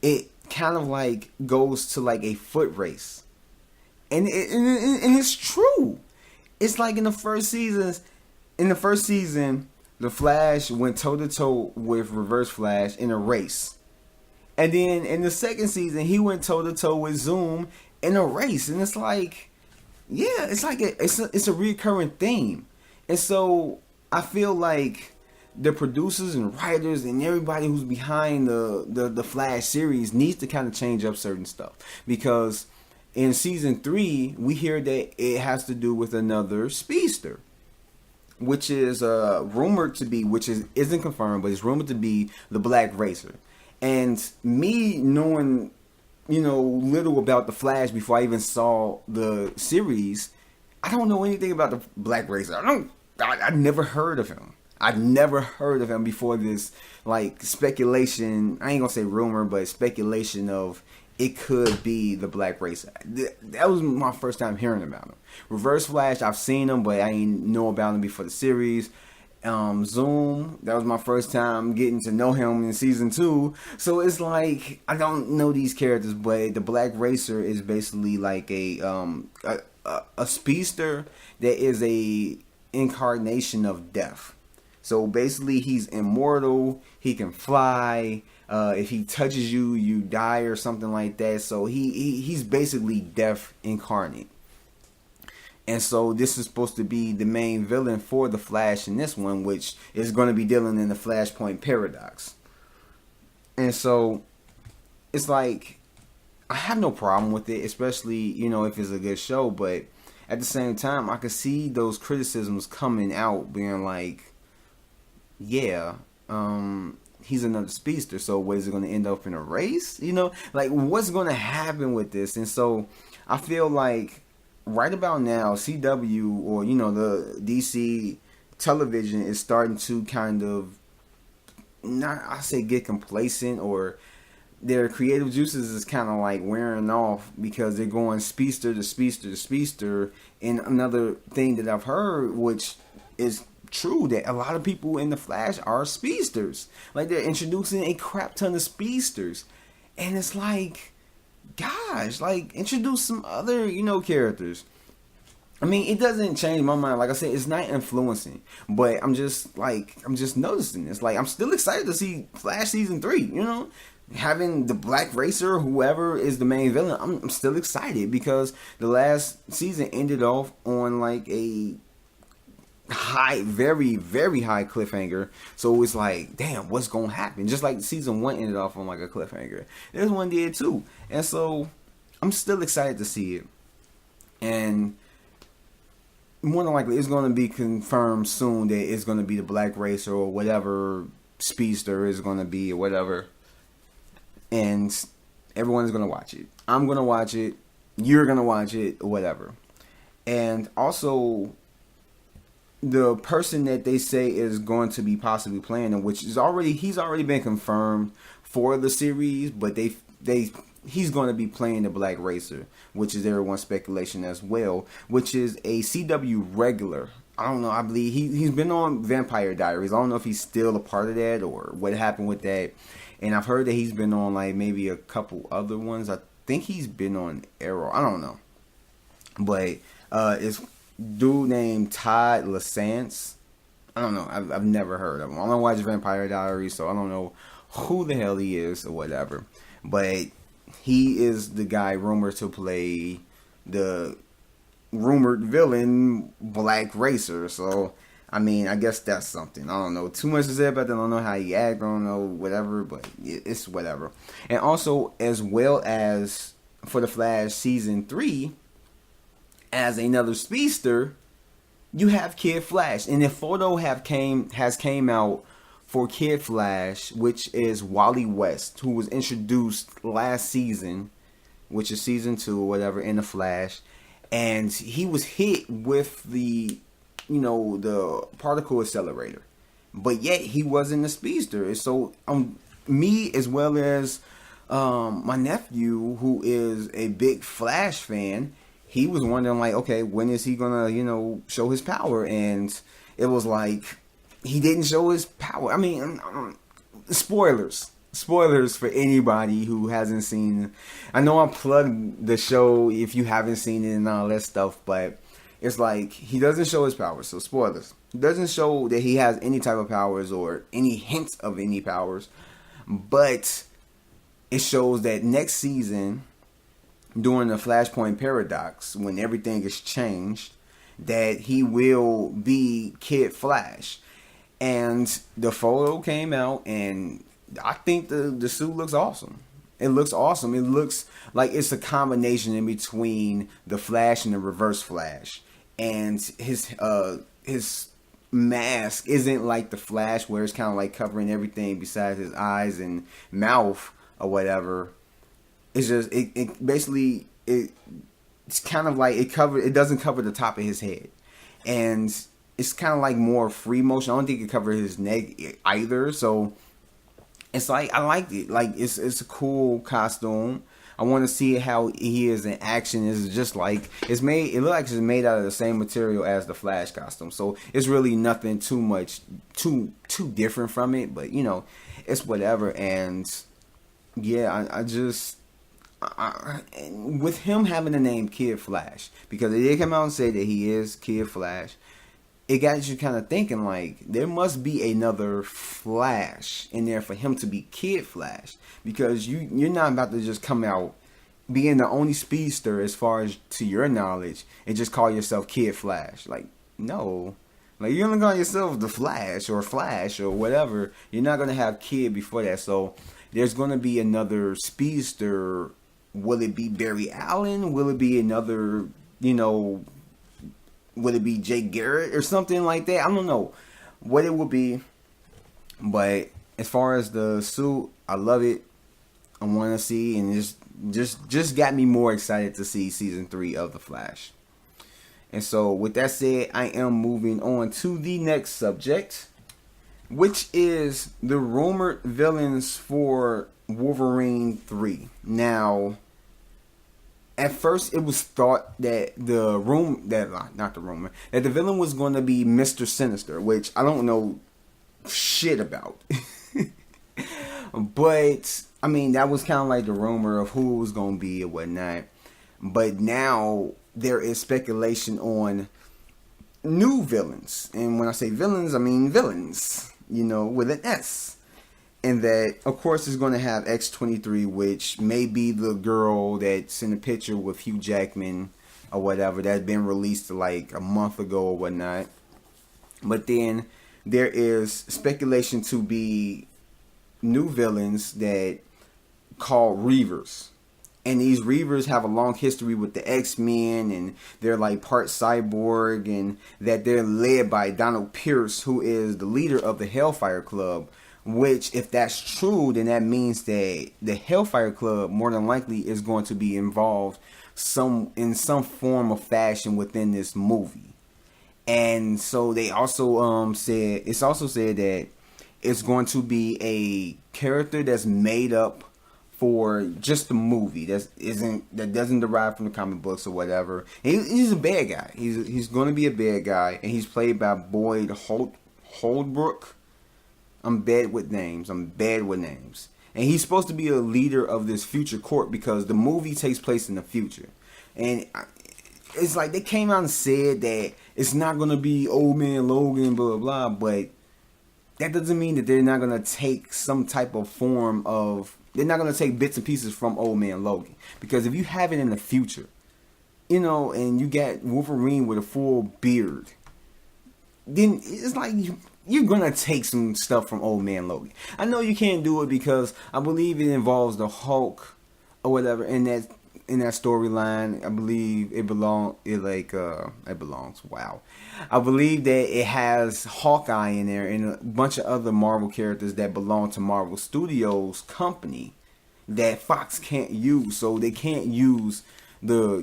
it kind of like goes to like a foot race. And it's true. It's like in the first season, the Flash went toe-to-toe with Reverse Flash in a race. And then in the second season, he went toe-to-toe with Zoom in a race. And it's like, yeah, it's like it's a recurring theme. And so I feel like the producers and writers and everybody who's behind the Flash series needs to kind of change up certain stuff. Because in season 3, we hear that it has to do with another speedster, which is rumored to be, isn't confirmed, but it's rumored to be the Black Racer. And me knowing, you know, little about the Flash before I even saw the series, I don't know anything about the Black Racer. I never heard of him. I'd never heard of him before this, like, speculation. I ain't gonna say rumor, but speculation of it could be the Black Racer. That was my first time hearing about him. Reverse Flash, I've seen him, but I ain't know about him before the series. Zoom, that was my first time getting to know him in season 2. So it's like, I don't know these characters, but the Black Racer is basically like a speedster that is a incarnation of death. So basically, he's immortal. He can fly. If he touches you, you die or something like that. So he's basically death incarnate. And so this is supposed to be the main villain for the Flash in this one, which is going to be dealing in the Flashpoint paradox. And so it's like, I have no problem with it, especially, you know, if it's a good show. But at the same time, I could see those criticisms coming out being like, yeah, he's another speedster, so what, is it going to end up in a race? You know, like, what's going to happen with this? And so I feel like right about now, CW, or, you know, the DC television is starting to kind of, not, I say get complacent, or their creative juices is kind of like wearing off because they're going speedster to speedster to speedster. And another thing that I've heard, which is true, that a lot of people in the Flash are speedsters. Like, they're introducing a crap ton of speedsters. And it's like, gosh, like, introduce some other, you know, characters. I mean, it doesn't change my mind. Like I said, it's not influencing. But I'm just noticing this. Like, I'm still excited to see Flash season 3, you know? Having the Black Racer, whoever is the main villain, I'm still excited because the last season ended off on like a high, very, very high cliffhanger. So it's like, damn, what's gonna happen? Just like season 1 ended off on like a cliffhanger. This one did too. And so I'm still excited to see it. And more than likely, it's gonna be confirmed soon that it's gonna be the Black Racer or whatever speedster is gonna be or whatever. And everyone is gonna watch it. I'm gonna watch it. You're gonna watch it, or whatever. And also, the person that they say is going to be possibly playing him, which is he's already been confirmed for the series, but he's going to be playing the Black Racer, which is everyone's speculation as well, which is a CW regular. I don't know, I believe he's been on Vampire Diaries. I don't know if he's still a part of that or what happened with that. And I've heard that he's been on like maybe a couple other ones. I think he's been on Arrow. I don't know. But it's dude named Todd Lasance. I don't know. I've never heard of him. I don't watch Vampire Diaries, so I don't know who the hell he is or whatever. But he is the guy rumored to play the rumored villain, Black Racer. So, I mean, I guess that's something. I don't know too much to say about that. I don't know how he act. I don't know whatever, but it's whatever. And also, as well as for the Flash season 3, as another speedster, you have Kid Flash, and the photo has came out for Kid Flash, which is Wally West, who was introduced last season, which is season 2 or whatever, in the Flash, and he was hit with the the particle accelerator, but yet he wasn't a speedster. So me as well as my nephew, who is a big Flash fan, he was wondering like, okay, when is he gonna show his power? And it was like he didn't show his power. I mean, spoilers for anybody who hasn't seen. I know I plugged the show if you haven't seen it and all that stuff, but it's like he doesn't show his powers. So spoilers. He doesn't show that he has any type of powers or any hints of any powers, but it shows that next season, during the Flashpoint Paradox, when everything is changed, that he will be Kid Flash. And the photo came out, and I think the suit looks awesome. It looks awesome. It looks like it's a combination in between the Flash and the Reverse Flash. And his mask isn't like the Flash, where it's kind of like covering everything besides his eyes and mouth or whatever. It's just it basically it's kind of like it doesn't cover the top of his head, and it's kind of like more free motion. I don't think it covers his neck either. So it's like I liked it. Like it's a cool costume. I want to see how he is in action. It's just like it's made. It looks like it's made out of the same material as the Flash costume. So it's really nothing too different from it. But it's whatever. And yeah, I just. With him having the name Kid Flash, because they did come out and say that he is Kid Flash, it got you kind of thinking like there must be another Flash in there for him to be Kid Flash, because you're not about to just come out being the only speedster as far as to your knowledge and just call yourself Kid Flash. Like, no. Like, you're gonna call yourself the Flash or whatever. You're not gonna have Kid before that. So there's gonna be another speedster. Will it be Barry Allen? Will it be another, will it be Jake Garrett or something like that? I don't know what it will be. But as far as the suit, I love it. I want to see, and just got me more excited to see season 3 of The Flash. And so with that said, I am moving on to the next subject, which is the rumored villains for Wolverine 3. Now, at first it was thought that the villain was going to be Mr. Sinister, which I don't know shit about. But I mean, that was kind of like the rumor of who it was going to be or whatnot. But now there is speculation on new villains, and when I say villains, I mean villains, with an S. And that, of course, is going to have X-23, which may be the girl that's in the picture with Hugh Jackman or whatever, that's been released like a month ago or whatnot. But then there is speculation to be new villains that called Reavers. And these Reavers have a long history with the X-Men, and they're like part cyborg, and that they're led by Donald Pierce, who is the leader of the Hellfire Club. Which, if that's true, then that means that the Hellfire Club more than likely is going to be involved in some form of fashion within this movie. And so they also said that it's going to be a character that's made up for just the movie, that doesn't derive from the comic books or whatever. And he's a bad guy. He's going to be a bad guy, and he's played by Boyd Holbrook. I'm bad with names. And he's supposed to be a leader of this future court, because the movie takes place in the future. And it's like they came out and said that it's not going to be Old Man Logan, blah, blah, blah. But that doesn't mean that they're not going to take some type of form of... They're not going to take bits and pieces from Old Man Logan. Because if you have it in the future, and you got Wolverine with a full beard, then it's like you're gonna take some stuff from Old Man Logan. I know you can't do it because I believe it involves the Hulk or whatever in that storyline. I believe it belongs. Wow, I believe that it has Hawkeye in there and a bunch of other Marvel characters that belong to Marvel Studios company that Fox can't use, so they can't use the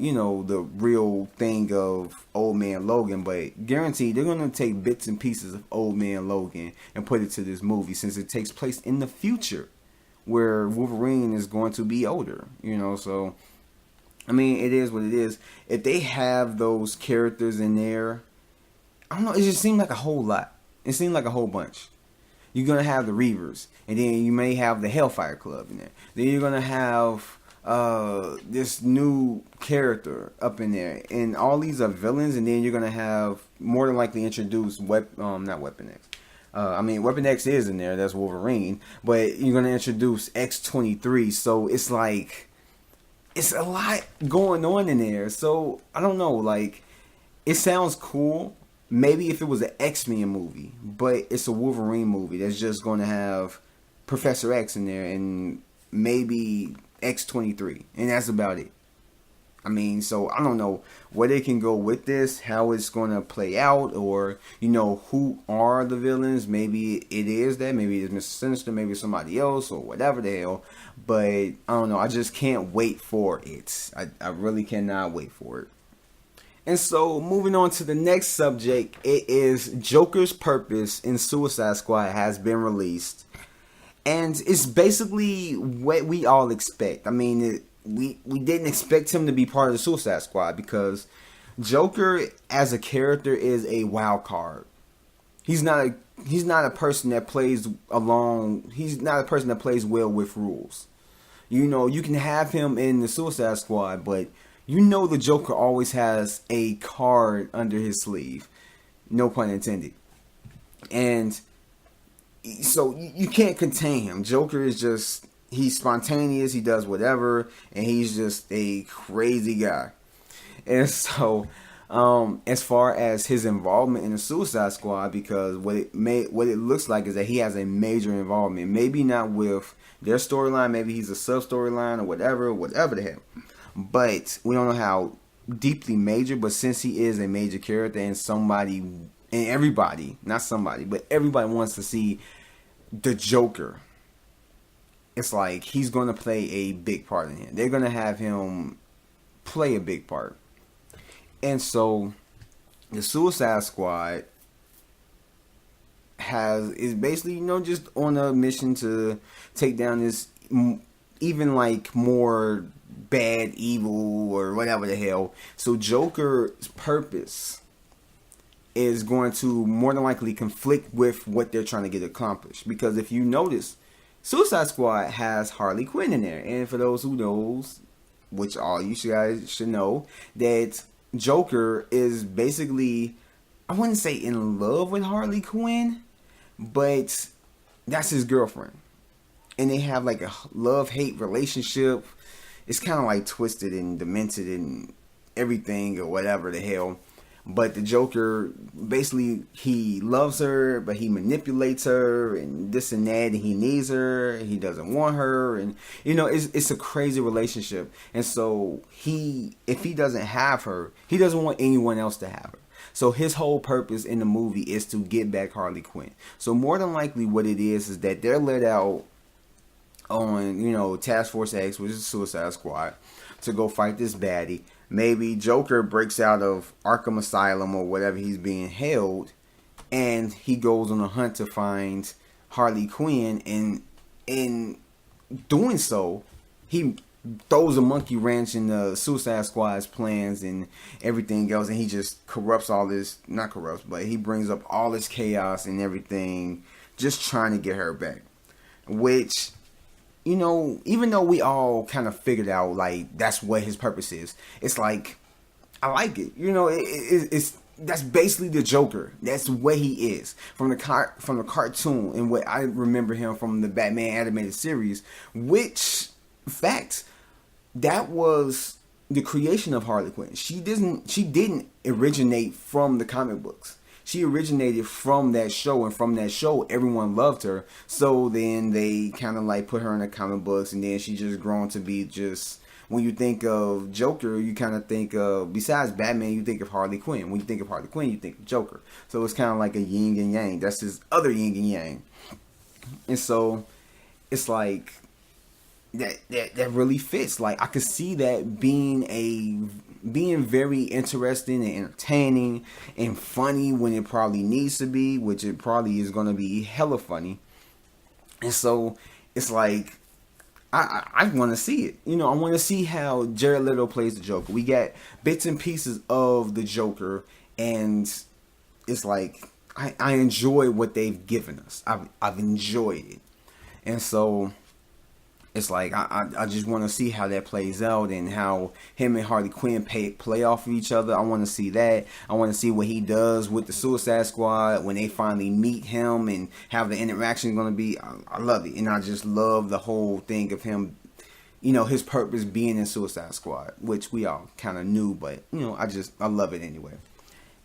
real thing of Old Man Logan, but guaranteed they're gonna take bits and pieces of Old Man Logan and put it to this movie since it takes place in the future where Wolverine is going to be older, so I mean it is what it is. If they have those characters in there, I don't know, it just seemed like a whole lot. It seemed like a whole bunch. You're gonna have the Reavers, and then you may have the Hellfire Club in there. Then you're gonna have this new character up in there, and all these are villains. And then you're gonna have more than likely introduce not Weapon X. Weapon X is in there. That's Wolverine, but you're gonna introduce X-23. So it's like it's a lot going on in there. So I don't know. Like, it sounds cool. Maybe if it was an X-Men movie, but it's a Wolverine movie that's just going to have Professor X in there and maybe X-23, and that's about it. So I don't know where they can go with this, how it's going to play out, or, who are the villains. Maybe it is that, maybe it's Mr. Sinister, maybe it's somebody else, or whatever the hell. But I don't know, I just can't wait for it. I really cannot wait for it. And so, moving on to the next subject, it is Joker's purpose in Suicide Squad has been released. And it's basically what we all expect. We didn't expect him to be part of the Suicide Squad because Joker as a character is a wild card. He's not a person that plays along. He's not a person that plays well with rules. You can have him in the Suicide Squad, but the Joker always has a card under his sleeve. No pun intended. And so you can't contain him. Joker is just, he's spontaneous, he does whatever, and he's just a crazy guy. And so, as far as his involvement in the Suicide Squad, because what it looks like is that he has a major involvement. Maybe not with their storyline, maybe he's a sub-storyline or whatever the hell. But we don't know how deeply major, but since he is a major character and everybody wants to see the Joker, it's like he's going to play a big part in it. They're going to have him play a big part. And so the Suicide Squad is basically, just on a mission to take down this even like more bad, evil, or whatever the hell. So Joker's purpose is going to more than likely conflict with what they're trying to get accomplished. Because if you notice, Suicide Squad has Harley Quinn in there. And for those who knows, which all you guys should know, that Joker is basically, I wouldn't say in love with Harley Quinn, but that's his girlfriend. And they have like a love-hate relationship. It's kind of like twisted and demented and everything or whatever the hell. But the Joker, basically, he loves her, but he manipulates her and this and that, and he needs her, he doesn't want her, and it's a crazy relationship. And so if he doesn't have her, he doesn't want anyone else to have her. So his whole purpose in the movie is to get back Harley Quinn. So more than likely what it is that they're let out on, Task Force X, which is Suicide Squad, to go fight this baddie. Maybe Joker breaks out of Arkham Asylum or whatever he's being held, and he goes on a hunt to find Harley Quinn, and in doing so, he throws a monkey wrench in the Suicide Squad's plans and everything else, and he just corrupts all this, not corrupts, but he brings up all this chaos and everything, just trying to get her back. Which, even though we all kind of figured out, like, that's what his purpose is, it's like, I like it. It's that's basically the Joker. That's what he is from the cartoon, and what I remember him from the Batman animated series. Which, fact, that was the creation of Harley Quinn. She didn't originate from the comic books. She originated from that show, and from that show, everyone loved her. So then they kind of like put her in the comic books, and then she just grown to be just. When you think of Joker, you kind of think of, besides Batman, you think of Harley Quinn. When you think of Harley Quinn, you think of Joker. So it's kind of like a yin and yang. That's his other yin and yang. And so it's like that really fits. Like I could see that being very interesting and entertaining and funny when it probably needs to be, which it probably is going to be hella funny. And so it's like I want to see it. I want to see how Jared Leto plays the Joker. We got bits and pieces of the Joker, and it's like I enjoy what they've given us. I've enjoyed it, and so it's like I just want to see how that plays out, and how him and Harley Quinn play off of each other. I want to see that. I want to see what he does with the Suicide Squad when they finally meet him, and how the interaction is going to be. I love it, and I just love the whole thing of him, his purpose being in Suicide Squad, which we all kind of knew, but I love it anyway.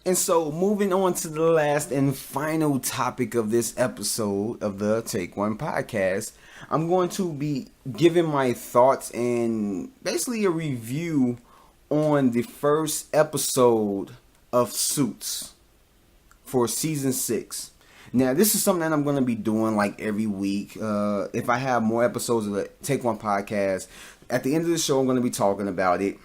And so, moving on to the last and final topic of this episode of the Take One podcast, I'm going to be giving my thoughts and basically a review on the first episode of Suits for season 6. Now, this is something that I'm going to be doing like every week. If I have more episodes of the Take One podcast, at the end of the show, I'm going to be talking about it.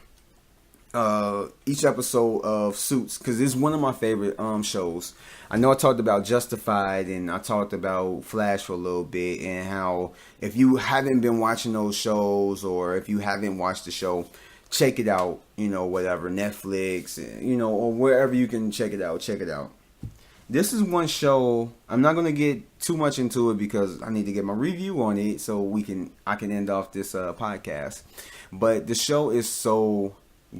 Each episode of Suits, because it's one of my favorite shows. I know I talked about Justified, and I talked about Flash for a little bit, and how if you haven't been watching those shows, or if you haven't watched the show, check it out, whatever, Netflix, or wherever you can check it out. This is one show, I'm not going to get too much into it because I need to get my review on it so I can end off this podcast. But the show is so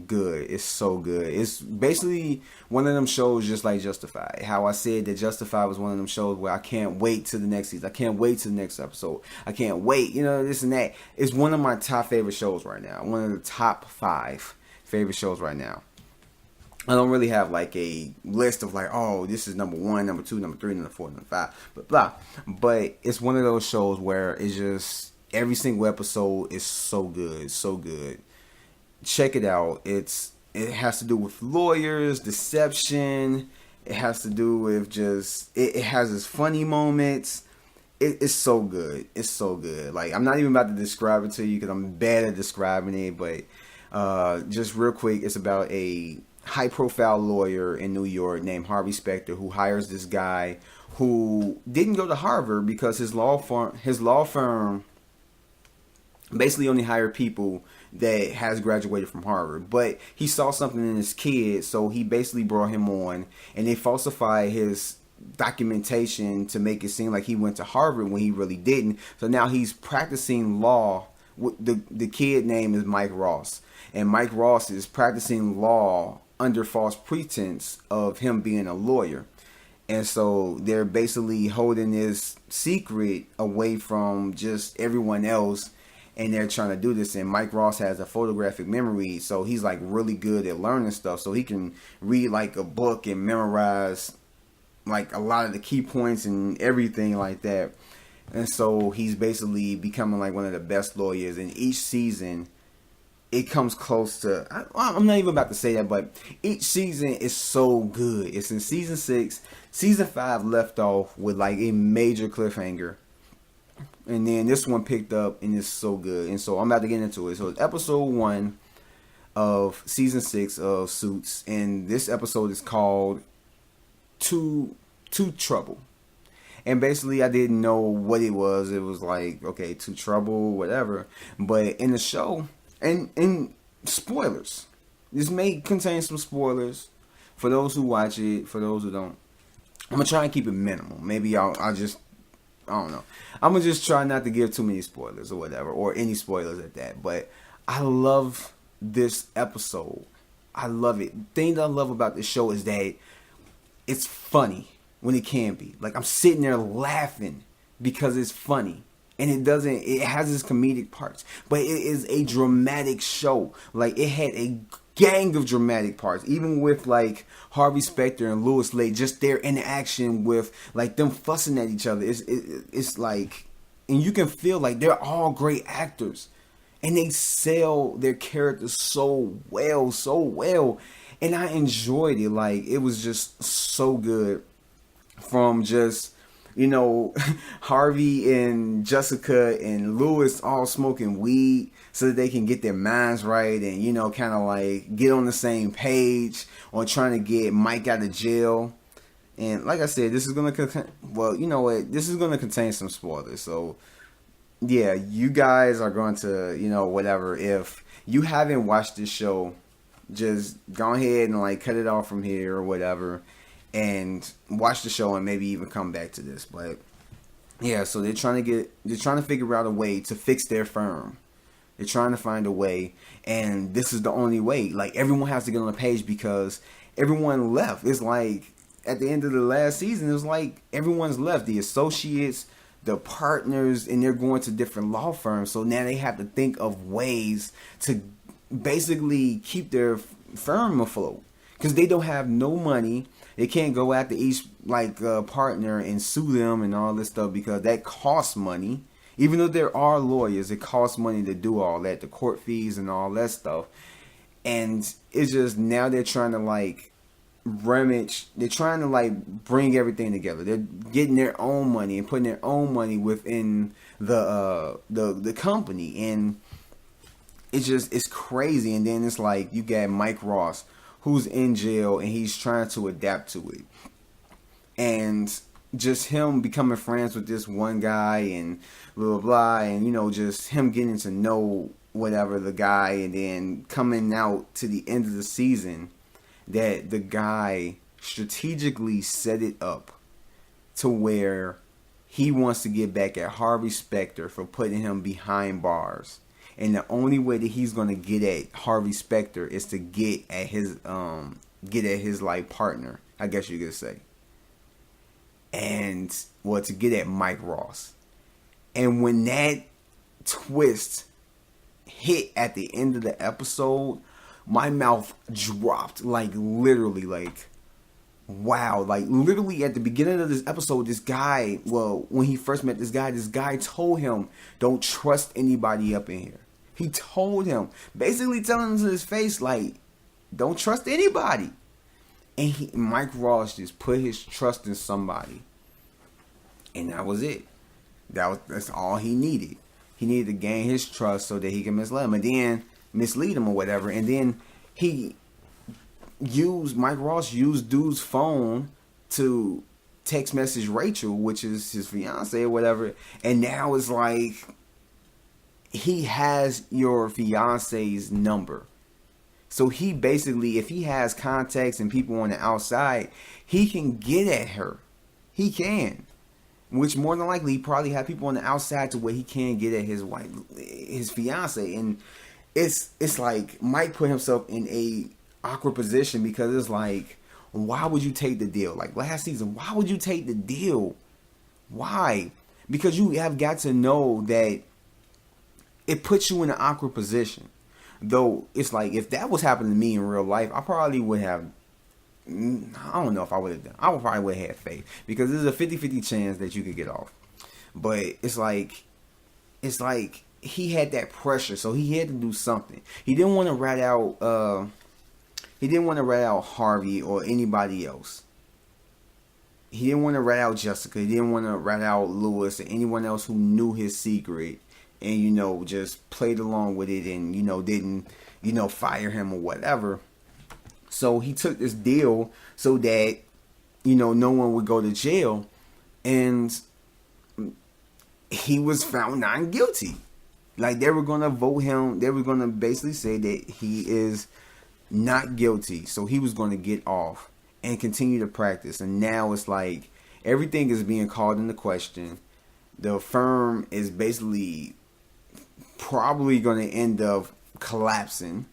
good. It's so good. It's basically one of them shows just like Justified. How I said that Justified was one of them shows where I can't wait to the next season. I can't wait to the next episode. I can't wait, this and that. It's one of my top favorite shows right now. One of the top 5 favorite shows right now. I don't really have like a list of like, oh, this is number 1, number 2, number 3, number 4, number 5, blah, blah. But it's one of those shows where it's just every single episode is so good, so good. Check it out. It has to do with lawyers, deception. It has to do with just it has its funny moments. It's so good. It's so good. Like, I'm not even about to describe it to you because I'm bad at describing it. But just real quick, it's about a high-profile lawyer in New York named Harvey Specter who hires this guy who didn't go to Harvard because his law firm basically only hired people that has graduated from Harvard. But he saw something in his kid, so he basically brought him on, and they falsified his documentation to make it seem like he went to Harvard when he really didn't. So now he's practicing law. The kid name is Mike Ross, and Mike Ross is practicing law under false pretense of him being a lawyer. And so they're basically holding this secret away from just everyone else, and they're trying to do this. And Mike Ross has a photographic memory, so he's like really good at learning stuff. So he can read like a book and memorize like a lot of the key points and everything like that. And so he's basically becoming like one of the best lawyers. And each season, it comes close to, I'm not even about to say that, but each season is so good. It's in season 6. Season 5 left off with like a major cliffhanger. And then this one picked up, and it's so good. And so I'm about to get into it. So it's episode 1 of season 6 of Suits. And this episode is called To Trouble. And basically, I didn't know what it was. It was like, okay, To Trouble, whatever. But in the show, and spoilers. This may contain some spoilers for those who watch it, for those who don't. I'm going to try and keep it minimal. Maybe I'll just, I don't know. I'm going to just try not to give too many spoilers or whatever, or any spoilers at that. But I love this episode. I love it. The thing that I love about this show is that it's funny when it can be. Like, I'm sitting there laughing because it's funny. and it has its comedic parts, but it is a dramatic show. Like, it had a gang of dramatic parts, even with like Harvey Specter and Louis Lake, just their interaction with like them fussing at each other. It's like, and you can feel like they're all great actors, and they sell their characters so well, so well, and I enjoyed it. Like, it was just so good. From just, Harvey and Jessica and Lewis all smoking weed so that they can get their minds right and, kind of like get on the same page on trying to get Mike out of jail. And like I said, this is going to contain, well, you know what, this is going to contain some spoilers. So, yeah, you guys are going to, whatever. If you haven't watched this show, just go ahead and like cut it off from here or whatever, and watch the show and maybe even come back to this. But yeah, so they're trying to figure out a way to fix their firm. They're trying to find a way, and this is the only way. Like, everyone has to get on the page because everyone left. It's like at the end of the last season, it was like everyone's left. The associates, the partners, and they're going to different law firms. So now they have to think of ways to basically keep their firm afloat because they don't have no money. They can't go after each partner and sue them and all this stuff because that costs money. Even though there are lawyers, it costs money to do all that, the court fees and all that stuff. And it's just now they're trying to they're trying to bring everything together. They're getting their own money and putting their own money within the company, and it's crazy. And then it's like you got Mike Ross, who's in jail, and he's trying to adapt to it. And just him becoming friends with this one guy and blah, blah, blah. And, just him getting to know whatever the guy, and then coming out to the end of the season that the guy strategically set it up to where he wants to get back at Harvey Specter for putting him behind bars. And the only way that he's gonna get at Harvey Specter is to get at his partner, I guess you could say. And to get at Mike Ross. And when that twist hit at the end of the episode, my mouth dropped, literally, wow. Literally at the beginning of this episode, this guy, when he first met this guy told him, don't trust anybody up in here. He told him, basically telling him to his face, don't trust anybody. And Mike Ross just put his trust in somebody. And that was it. That's all he needed. He needed to gain his trust so that he can mislead him. And then mislead him or whatever. And then Mike Ross used dude's phone to text message Rachel, which is his fiance or whatever. And now it's like he has your fiance's number. So he basically, if he has contacts and people on the outside, he can get at her. He can. Which more than likely, he probably have people on the outside to where he can get at his wife, his fiance. And it's like Mike put himself in a awkward position because it's like, why would you take the deal? Like last season, why would you take the deal? Why? Because you have got to know that it puts you in an awkward position. Though it's like, if that was happening to me in real life, I probably would have, I don't know if I would have done. I would probably would have had faith because there's a 50-50 chance that you could get off. But it's like he had that pressure, so he had to do something. He didn't want to rat out. He didn't want to rat out Harvey or anybody else. He didn't want to rat out Jessica. He didn't want to rat out Lewis or anyone else who knew his secret and just played along with it and didn't fire him or whatever. So he took this deal so that, no one would go to jail. And he was found not guilty. Like, they were going to vote him. They were going to basically say that he is not guilty. So he was going to get off and continue to practice. And now it's like everything is being called into question. The firm is basically probably going to end up collapsing.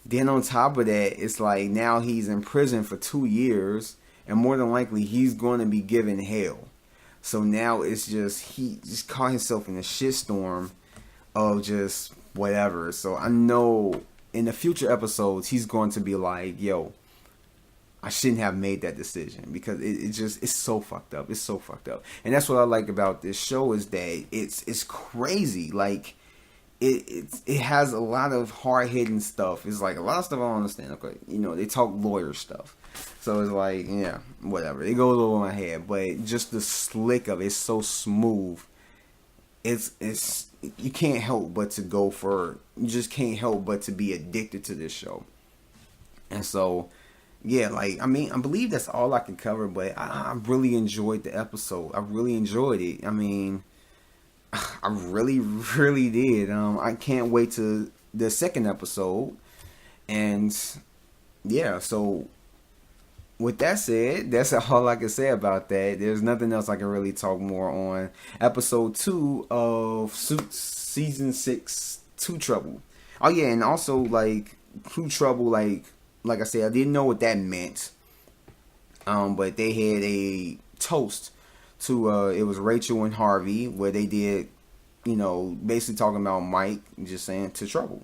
Then on top of that, it's like now he's in prison for 2 years, and more than likely he's going to be given hell. So now it's just, he just caught himself in a shitstorm of just whatever. So I know in the future episodes he's going to be like, yo, I shouldn't have made that decision, because it's so fucked up. It's so fucked up. And that's what I like about this show, is that it's crazy. Like it has a lot of hard hitting stuff. It's like a lot of stuff I don't understand. Okay, they talk lawyer stuff. So it's like, yeah, whatever. It goes over my head, but just the slick of it's so smooth. It's you can't help but to go for. You just can't help but to be addicted to this show. And so, yeah, like, I mean, I believe that's all I can cover, but I really enjoyed the episode. I really enjoyed it. I mean, I really, really did. I can't wait to the second episode. And yeah, so with that said, that's all I can say about that. There's nothing else I can really talk more on. Episode 2 of Suits Season 6, 2 Trouble. Oh yeah, and also, like, 2 Trouble, like I said, I didn't know what that meant. But they had a toast to, it was Rachel and Harvey, where they did, basically talking about Mike, just saying, to trouble.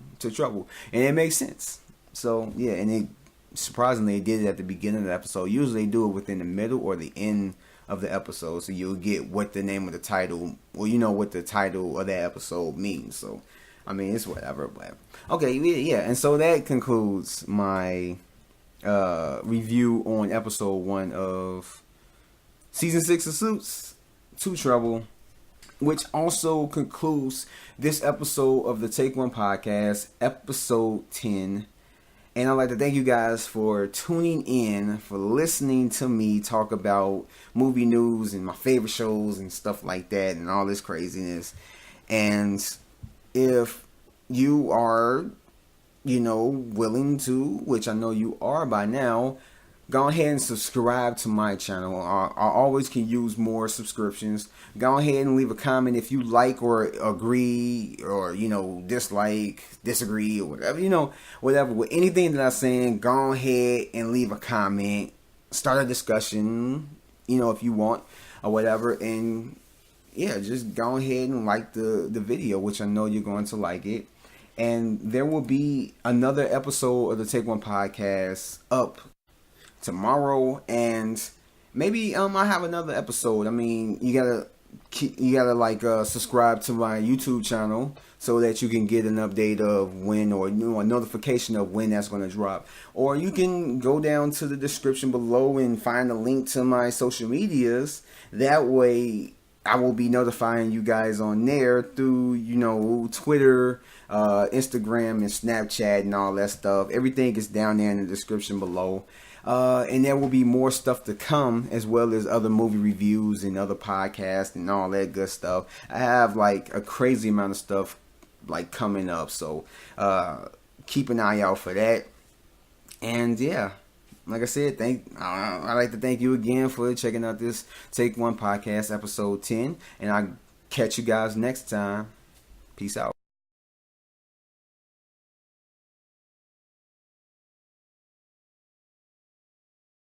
And it makes sense. So, yeah, and they surprisingly did it at the beginning of the episode. Usually they do it within the middle or the end of the episode, so you'll get what the name of the title, or what the title of that episode means. So, I mean, it's whatever, but okay, yeah. And so that concludes my review on episode 1 of season 6 of Suits, 2 Trouble, which also concludes this episode of the Take One Podcast, episode 10. And I'd like to thank you guys for tuning in, for listening to me talk about movie news and my favorite shows and stuff like that and all this craziness. And if you are, willing to, which I know you are by now, go ahead and subscribe to my channel. I always can use more subscriptions. Go ahead and leave a comment if you like or agree or, dislike, disagree, or whatever, whatever. With anything that I'm saying, go ahead and leave a comment. Start a discussion, if you want or whatever. And, yeah, just go ahead and like the video, which I know you're going to like it. And there will be another episode of the Take One Podcast up tomorrow, and maybe I have another episode. I mean, you gotta subscribe to my YouTube channel so that you can get an update of when, or a notification of when that's going to drop. Or you can go down to the description below and find a link to my social medias. That way I will be notifying you guys on there through, Twitter, Instagram, and Snapchat, and all that stuff. Everything is down there in the description below. And there will be more stuff to come, as well as other movie reviews and other podcasts and all that good stuff. I have like a crazy amount of stuff like coming up, so keep an eye out for that. And yeah, like I said, I'd like to thank you again for checking out this Take One Podcast, episode 10, and I'll catch you guys next time. Peace out.